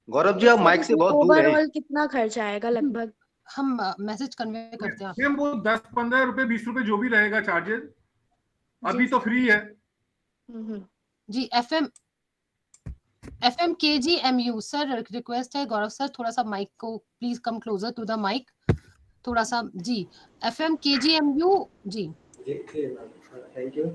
गौरव जी आप माइक से बहुत दूर हैं। ओवरऑल कितना खर्च आएगा लगभग? हम मैसेज कन्वे करते हैं मैम वो 10-15 रुपए 20 रुपए जो भी रहेगा चार्जेस, अभी तो फ्री है। जी, FM KGMU सर, रिक्वेस्ट है गौरव सर थोड़ा सा माइक को please come closer to the mike, थोड़ा सा। जी, FM KGMU जी। Thank you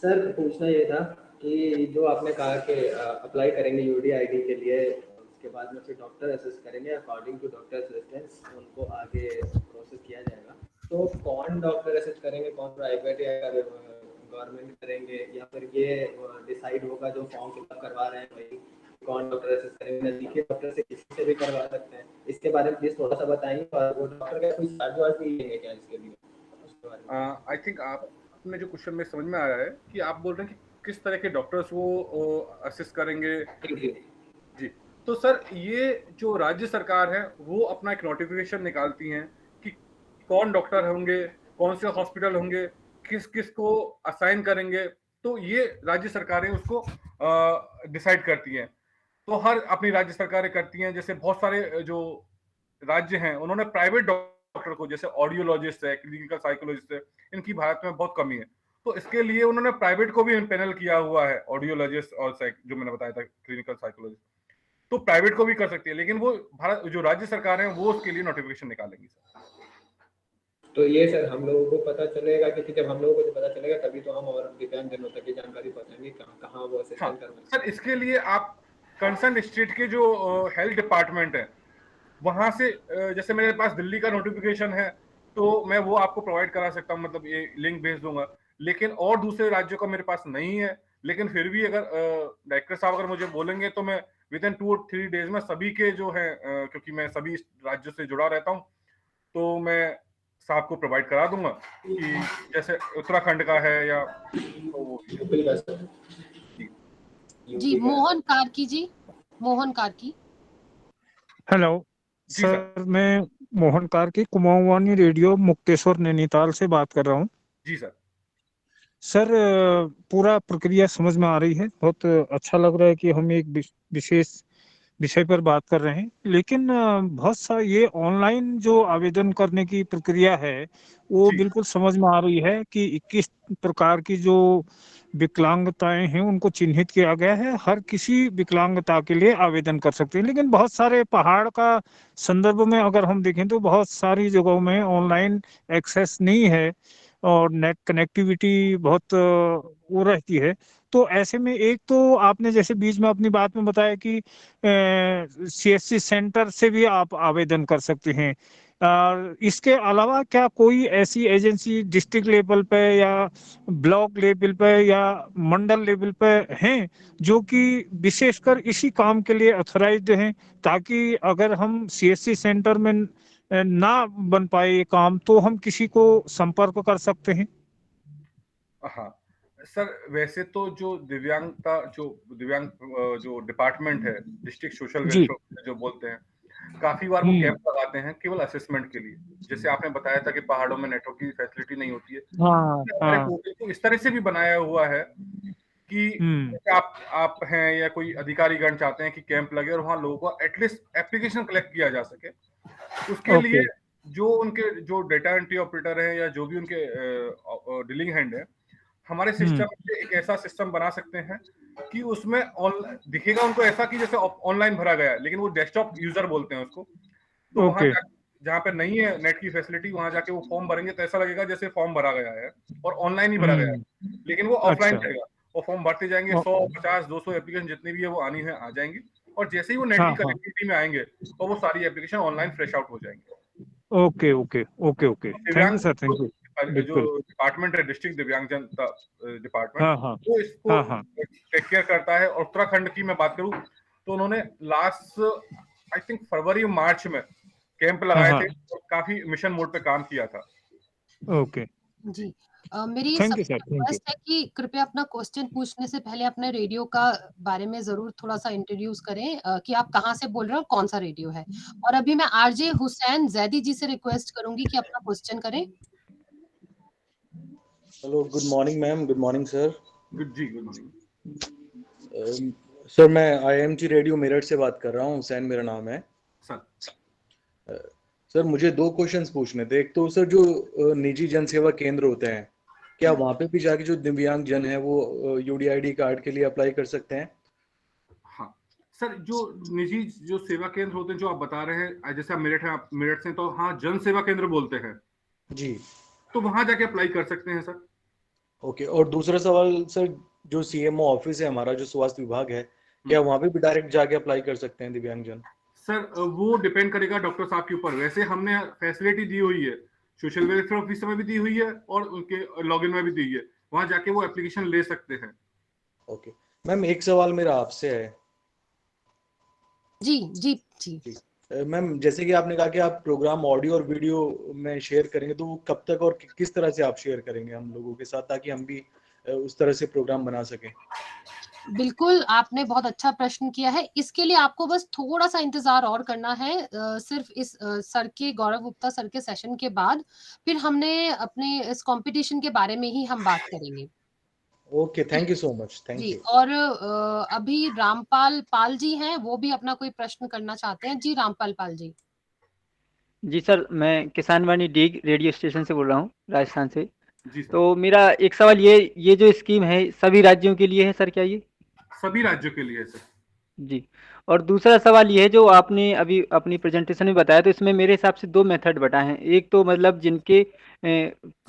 sir. पूछना ये था कि जो आपने कहा कि अप्लाई करेंगे यूडीआईडी के लिए, उसके बाद में फिर डॉक्टर असेस करेंगे, अकॉर्डिंग टू डॉक्टर असिस्टेंस उनको आगे प्रोसेस किया जाएगा, तो कौन डॉक्टर असेस करेंगे, कौन प्राइवेट या गवर्नमेंट करेंगे या फिर ये डिसाइड होगा जो फॉर्म फिलअप करवा रहे हैं भाई कौन डॉक्टर असिस्ट करेंगे, नजदीकी डॉक्टर से किसी से भी करवा सकते हैं? इसके बारे में प्लीज थोड़ा सा बताइए। और वो डॉक्टर का कोई चार्ज वार्ज भी लेंगे क्या इसके लिए? आई थिंक आपने जो क्वेश्चन में समझ में आ रहा है कि आप बोल रहे हैं कि किस तरह के डॉक्टर्स वो असिस्ट करेंगे। जी, तो सर ये जो राज्य सरकार है वो अपना एक नोटिफिकेशन निकालती हैं कि कौन डॉक्टर होंगे, कौन से हॉस्पिटल होंगे, किस किस को असाइन करेंगे, तो ये राज्य सरकारें उसको डिसाइड करती हैं। तो हर अपनी राज्य सरकारें करती हैं। जैसे बहुत सारे जो राज्य हैं उन्होंने प्राइवेट डॉक्टर को, जैसे ऑडियोलॉजिस्ट है, क्लिनिकल साइकोलॉजिस्ट है, इनकी भारत में बहुत कमी है, तो इसके लिए उन्होंने प्राइवेट को भी पैनल किया हुआ है, ऑडियोलॉजिस्ट और जो मैंने बताया था क्लिनिकल साइकोलॉजिस्ट, तो प्राइवेट को भी कर सकती है, लेकिन वो भारत जो राज्य सरकार है वो उसके लिए नोटिफिकेशन निकालेंगी सर। तो ये सर हम लोगों को पता चलेगा, क्योंकि जब हम लोगों को पता चलेगा तभी तो हम और दिव्यांग जनों तक की जानकारी पहुंचाएंगे कहाँ वो असिस्टेंट करवाएंगे। सर इसके लिए आप कंसर्न स्टेट के जो हेल्थ डिपार्टमेंट है वहां से, जैसे मेरे पास दिल्ली का नोटिफिकेशन है तो मैं वो आपको प्रोवाइड करा सकता हूँ, मतलब ये लिंक भेज दूंगा, लेकिन और दूसरे राज्यों का मेरे पास नहीं है। लेकिन फिर भी अगर डायरेक्टर साहब अगर मुझे बोलेंगे तो मैं विद इन 2 और 3 डेज में सभी के जो है, क्योंकि मैं सभी राज्यों से जुड़ा रहता हूँ, तो मैं साहब को प्रोवाइड करा दूंगा कि जैसे उत्तराखंड का है या जी। मोहन कार्की जी, मोहन कार्की। हेलो सर, मैं मोहन कार्की कुमाऊवानी रेडियो मुक्तेश्वर नैनीताल से बात कर रहा हूँ। जी सर। सर पूरा प्रक्रिया समझ में आ रही है, बहुत अच्छा लग रहा है कि हम एक विशेष विषय पर बात कर रहे हैं, लेकिन बहुत सा ये ऑनलाइन जो आवेदन करने की प्रक्रिया है वो बिल्कुल समझ में आ रही है कि 21 प्रकार की जो विकलांगताएं हैं उनको चिन्हित किया गया है, हर किसी विकलांगता के लिए आवेदन कर सकते हैं। लेकिन बहुत सारे पहाड़ का संदर्भ में अगर हम देखें तो बहुत सारी जगहों में ऑनलाइन एक्सेस नहीं है और नेट कनेक्टिविटी बहुत वो रहती है। तो ऐसे में एक तो आपने जैसे बीच में अपनी बात में बताया कि CSC सेंटर से भी आप आवेदन कर सकते हैं। इसके अलावा क्या कोई ऐसी एजेंसी डिस्ट्रिक्ट लेवल पे या ब्लॉक लेवल पे या मंडल लेवल पे हैं जो कि विशेषकर इसी काम के लिए ऑथराइज्ड हैं, ताकि अगर हम CSC सेंटर में ना बन पाए ये काम तो हम किसी को संपर्क कर सकते हैं? हाँ सर, वैसे तो जो दिव्यांग जो डिपार्टमेंट है, डिस्ट्रिक्ट सोशल वेलफेयर जो बोलते हैं, काफी बार वो कैंप लगाते हैं केवल असेसमेंट के लिए। जैसे आपने बताया था कि पहाड़ों में नेटवर्क की फैसिलिटी नहीं होती है, हमारे पोर्टल को इस तरह से भी बनाया हुआ है कि आप हैं या कोई अधिकारीगण चाहते हैं कि कैंप लगे और वहाँ लोगों को एटलीस्ट एप्लीकेशन कलेक्ट किया जा सके, उसके लिए जो उनके जो डेटा एंट्री ऑपरेटर है या जो भी उनके डीलिंग हैंड है, हमारे सिस्टम में एक ऐसा सिस्टम बना सकते हैं कि उसमें दिखेगा उनको ऐसा कि जैसे ऑनलाइन भरा गया है, लेकिन वो डेस्कटॉप यूजर बोलते हैं उसको। तो वहां जहाँ पे नहीं है नेट की फैसिलिटी, वहां जाके वो फॉर्म भरेंगे तो ऐसा लगेगा जैसे फॉर्म भरा गया है और ऑनलाइन ही भरा गया है, लेकिन वो ऑफलाइन रहेगा। वो फॉर्म भरते जाएंगे, 100, 50, 200 एप्लीकेशन जितनी भी है वो आनी है आ जाएंगी, और जैसे ही वो नेट की कनेक्टिविटी में आएंगे और वो सारी एप्लीकेशन ऑनलाइन फ्रेश आउट हो जाएंगे। Okay okay okay okay, thank you sir, thank you. जो डिपार्टमेंट है डिस्ट्रिक्ट दिव्यांग जनता डिपार्टमेंट, वो इसको टेक केयर करता है। और उत्तराखंड की मैं बात करूं तो उन्होंने लास्ट आई थिंक फरवरी मार्च में कैंप लगाए थे और काफी मिशन मोड पे काम किया था। ओके जी। मेरी सबसे रिक्वेस्ट है कि कृपया अपना क्वेश्चन पूछने से पहले अपने रेडियो का बारे में जरूर थोड़ा सा इंट्रोड्यूस करें, कि आप कहाँ से बोल रहे हो, कौन सा रेडियो है। और अभी मैं RJ हुसैन जैदी जी से रिक्वेस्ट करूंगी कि अपना क्वेश्चन करें। Hello, good morning ma'am, good morning sir. Good morning sir. मैं IMG रेडियो मेरठ से बात कर रहा हूँ, हुसैन मेरा नाम है सर। मुझे 2 क्वेश्चंस पूछने थे। एक तो सर जो निजी जन सेवा केंद्र होते हैं, क्या वहाँ पे भी जाके जो दिव्यांग जन है वो UDID कार्ड के लिए अप्लाई कर सकते हैं? हाँ सर, जो निजी जो सेवा केंद्र होते हैं जो आप बता रहे हैं, जैसे आप मेरठ हैं, आप मेरठ से, तो हाँ जन सेवा केंद्र बोलते हैं जी, तो वहां जाके अप्लाई कर सकते हैं सर। ओके। और दूसरा सवाल सर, जो CMO ऑफिस है हमारा, जो स्वास्थ्य विभाग है, क्या वहाँ पे भी डायरेक्ट जाके अप्लाई कर सकते हैं दिव्यांग जन? सर वो डिपेंड करेगा डॉक्टर साहब के ऊपर। वैसे हमने फैसिलिटी दी हुई है, सोशल वेलफेयर ऑफिसर में भी दी हुई है और उनके लॉगिन में भी दी है, वहां जाके वो एप्लीकेशन ले सकते हैं। ओके मैम, एक सवाल मेरा आपसे है। जी जी जी मैम, जैसे कि आपने कहा कि आप प्रोग्राम ऑडियो और वीडियो में शेयर करेंगे, तो वो कब तक और किस तरह से आप शेयर करेंगे हम लोगों के साथ, ताकि हम भी उस तरह से प्रोग्राम बना सकें? बिल्कुल, आपने बहुत अच्छा प्रश्न किया है। इसके लिए आपको बस थोड़ा-सा इंतज़ार और करना है। सिर्फ़ इस सर के गौरव गुप्ता सर के सेशन के बाद फिर हमने अपने इस कॉम्पिटिशन के बारे में ही हम बात करेंगे। Okay, thank you so much, thank जी, यू। और अभी रामपाल पाल जी हैं, वो भी अपना कोई प्रश्न करना चाहते हैं। जी, रामपाल पाल जी। जी सर, मैं किसान वाणी डीग रेडियो स्टेशन से बोल रहा हूँ, राजस्थान से। जी सर। तो मेरा एक सवाल ये जो स्कीम है सभी राज्यों के लिए है सर, क्या ये? सभी राज्यों के लिए सर। जी, और दूसरा सवाल ये है, जो आपने अभी अपनी प्रेजेंटेशन में बताया, तो इसमें मेरे हिसाब से 2 मेथड बताए हैं। एक तो मतलब जिनके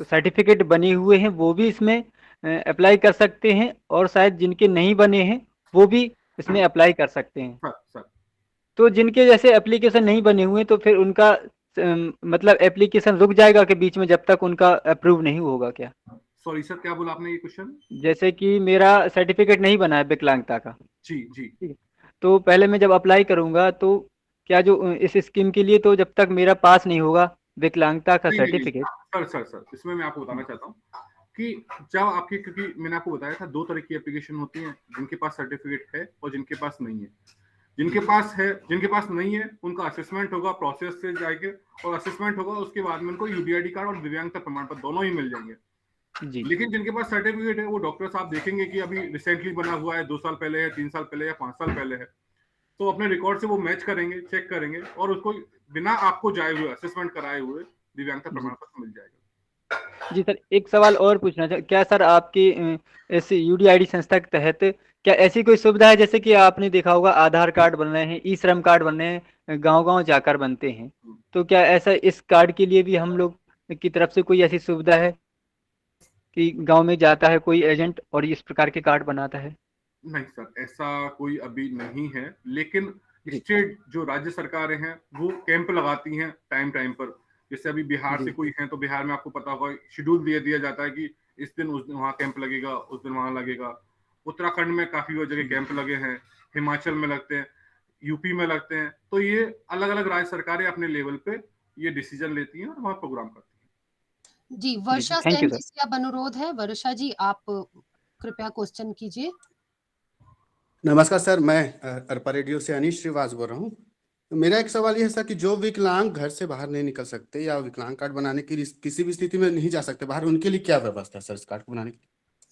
सर्टिफिकेट बने हुए हैं वो भी इसमें अप्लाई कर सकते हैं, और शायद जिनके नहीं बने हैं वो भी इसमें अप्लाई कर सकते हैं। सर तो जिनके जैसे एप्लीकेशन नहीं बने हुए तो फिर उनका मतलब एप्लीकेशन रुक जाएगा कि बीच में, जब तक उनका अप्रूव नहीं होगा क्या? सॉरी सर, क्या बोला आपने ये क्वेश्चन? जैसे कि मेरा सर्टिफिकेट नहीं बना है विकलांगता का, जी जी। ठीक है, तो पहले मैं जब अप्लाई करूंगा तो क्या जो इस स्कीम के लिए, तो जब तक मेरा पास नहीं होगा विकलांगता का नहीं, सर्टिफिकेट। सर इसमें मैं आपको बताना चाहता हूँ कि जब आपकी, क्योंकि मैंने आपको बताया था 2 तरह की एप्लीकेशन होती हैं, जिनके पास सर्टिफिकेट है और जिनके पास नहीं है। जिनके पास है, जिनके पास नहीं है, उनका असेसमेंट होगा, प्रोसेस से जाएंगे और असेसमेंट होगा, उसके बाद में उनको यूडीआईडी कार्ड और दिव्यांगता प्रमाण पत्र दोनों ही मिल जाएंगे। जी। लेकिन जिनके पास सर्टिफिकेट है, वो डॉक्टर साहब देखेंगे कि अभी रिसेंटली बना हुआ है, 2 साल पहले है, 3 साल पहले या 5 साल पहले है, तो अपने रिकॉर्ड से वो मैच करेंगे, चेक करेंगे और उसको बिना आपको जाए हुए, असेसमेंट कराए हुए दिव्यांगता प्रमाण पत्र मिल जाएगा। जी सर, एक सवाल और पूछना चाह, क्या सर आपकी इस यूडीआईडी संस्था के तहत क्या ऐसी कोई सुविधा है, जैसे कि आपने देखा होगा आधार कार्ड बन रहे हैं, ई श्रम कार्ड बन रहे हैं, गांव-गांव जाकर बनते हैं, तो क्या ऐसा इस कार्ड के लिए भी हम लोग की तरफ से कोई ऐसी सुविधा है कि गांव में जाता है कोई एजेंट और इस प्रकार के कार्ड बनाता है? नहीं सर, ऐसा कोई अभी नहीं है, लेकिन स्टेट जो राज्य सरकारें हैं वो कैंप लगाती हैं टाइम टाइम पर। जैसे अभी बिहार से कोई है तो बिहार में आपको पता होगा शेड्यूल दिया जाता है कि इस दिन उस दिन वहाँ कैंप लगेगा, उस दिन वहाँ लगेगा। उत्तराखंड में काफी जगह कैंप लगे हैं, हिमाचल में लगते हैं, यूपी में लगते हैं। तो ये अलग अलग राज्य सरकारें अपने लेवल पे ये डिसीजन लेती हैं और वहाँ प्रोग्राम करती हैं। जी, वर्षा सेन जी से अब अनुरोध है। वर्षा जी, आप कृपया क्वेश्चन कीजिए। नमस्कार सर, मैं अरपा रेडियो से अनीश श्रीवास बोल रहा हूँ। तो मेरा एक सवाल ये है सर कि जो विकलांग घर से बाहर नहीं निकल सकते या विकलांग कार्ड बनाने की किसी भी स्थिति में नहीं जा सकते बाहर, उनके लिए क्या व्यवस्था है सर इस कार्ड को बनाने की?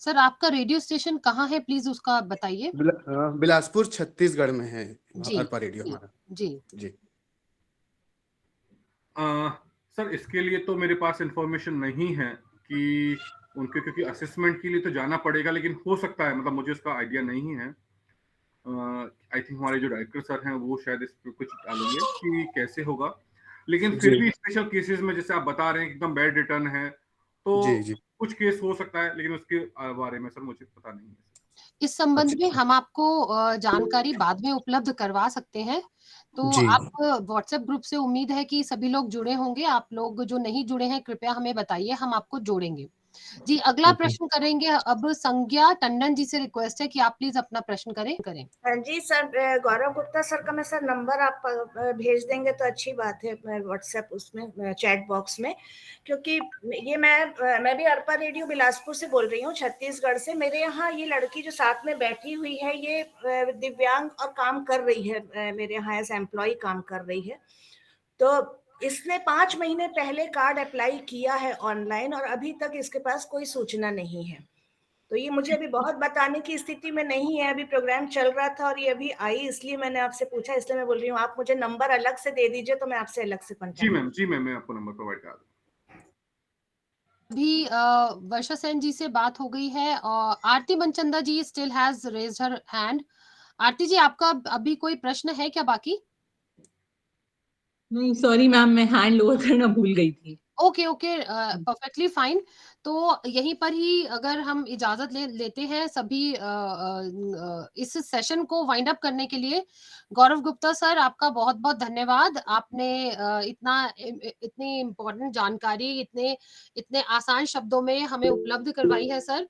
सर, आपका रेडियो स्टेशन कहाँ है, प्लीज उसका बताइए। बिलासपुर छत्तीसगढ़ में है जी अरपा रेडियो हमारा। जी जी सर, इसके लिए तो मेरे पास इंफॉर्मेशन नहीं है कि उनके, क्योंकि असेसमेंट के लिए तो जाना पड़ेगा, लेकिन हो सकता है, मतलब मुझे इसका आइडिया नहीं है। आई थिंक हमारे जो डायरेक्टर सर हैं वो शायद इस पर कुछ डालेंगे कि कैसे होगा। लेकिन फिर भी स्पेशल केसेस में जैसे आप बता रहे हैं एकदम बैड रिटर्न है, तो जी कुछ केस हो सकता है, लेकिन उसके बारे में सर मुझे पता नहीं है। इस संबंध में हम आपको जानकारी बाद में उपलब्ध करवा सकते हैं। तो आप व्हाट्सएप ग्रुप से उम्मीद है कि सभी लोग जुड़े होंगे। आप लोग जो नहीं जुड़े हैं कृपया हमें बताइए, हम आपको जोड़ेंगे। जी, अगला प्रश्न करेंगे अब संज्ञा टंडन जी से। रिक्वेस्ट है कि आप प्लीज अपना प्रश्न करें। जी सर, गौरव गुप्ता सर का मैं सर नंबर आप भेज देंगे तो अच्छी बात है व्हाट्सएप उसमें चैट बॉक्स में, क्योंकि ये मैं भी अरपा रेडियो बिलासपुर से बोल रही हूँ, छत्तीसगढ़ से। मेरे यहाँ ये लड़की जो साथ में बैठी हुई है ये दिव्यांग और काम कर रही है, मेरे यहाँ एज एम्प्लॉय काम कर रही है। तो इसने 5 महीने पहले कार्ड अप्लाई किया है ऑनलाइन और अभी तक इसके पास कोई सूचना नहीं है। तो ये मुझे अभी बहुत बताने की स्थिति में नहीं है। अभी प्रोग्राम चल रहा था और ये अभी आई, इसलिए मैंने आपसे पूछा, इसलिए मैं बोल रही हूँ आप मुझे नंबर अलग से दे दीजिए तो मैं आपसे अलग से कॉन्टेक्ट। जी मैम, मैं आपको नंबर प्रोवाइड करा दूँ। अभी वर्षा सेन जी से बात हो गई है और Aarti Manchanda ji still has raised her hand. Aarti ji, आपका अभी कोई प्रश्न है क्या बाकी? नहीं सॉरी मैम, मैं हैंड लोअर करना भूल गई थी। Okay perfectly fine. तो यहीं पर ही अगर हम इजाजत लेते हैं सभी इस सेशन को वाइंड अप करने के लिए। गौरव गुप्ता सर, आपका बहुत बहुत धन्यवाद। आपने इतनी इम्पोर्टेंट जानकारी इतने आसान शब्दों में हमें उपलब्ध करवाई है सर।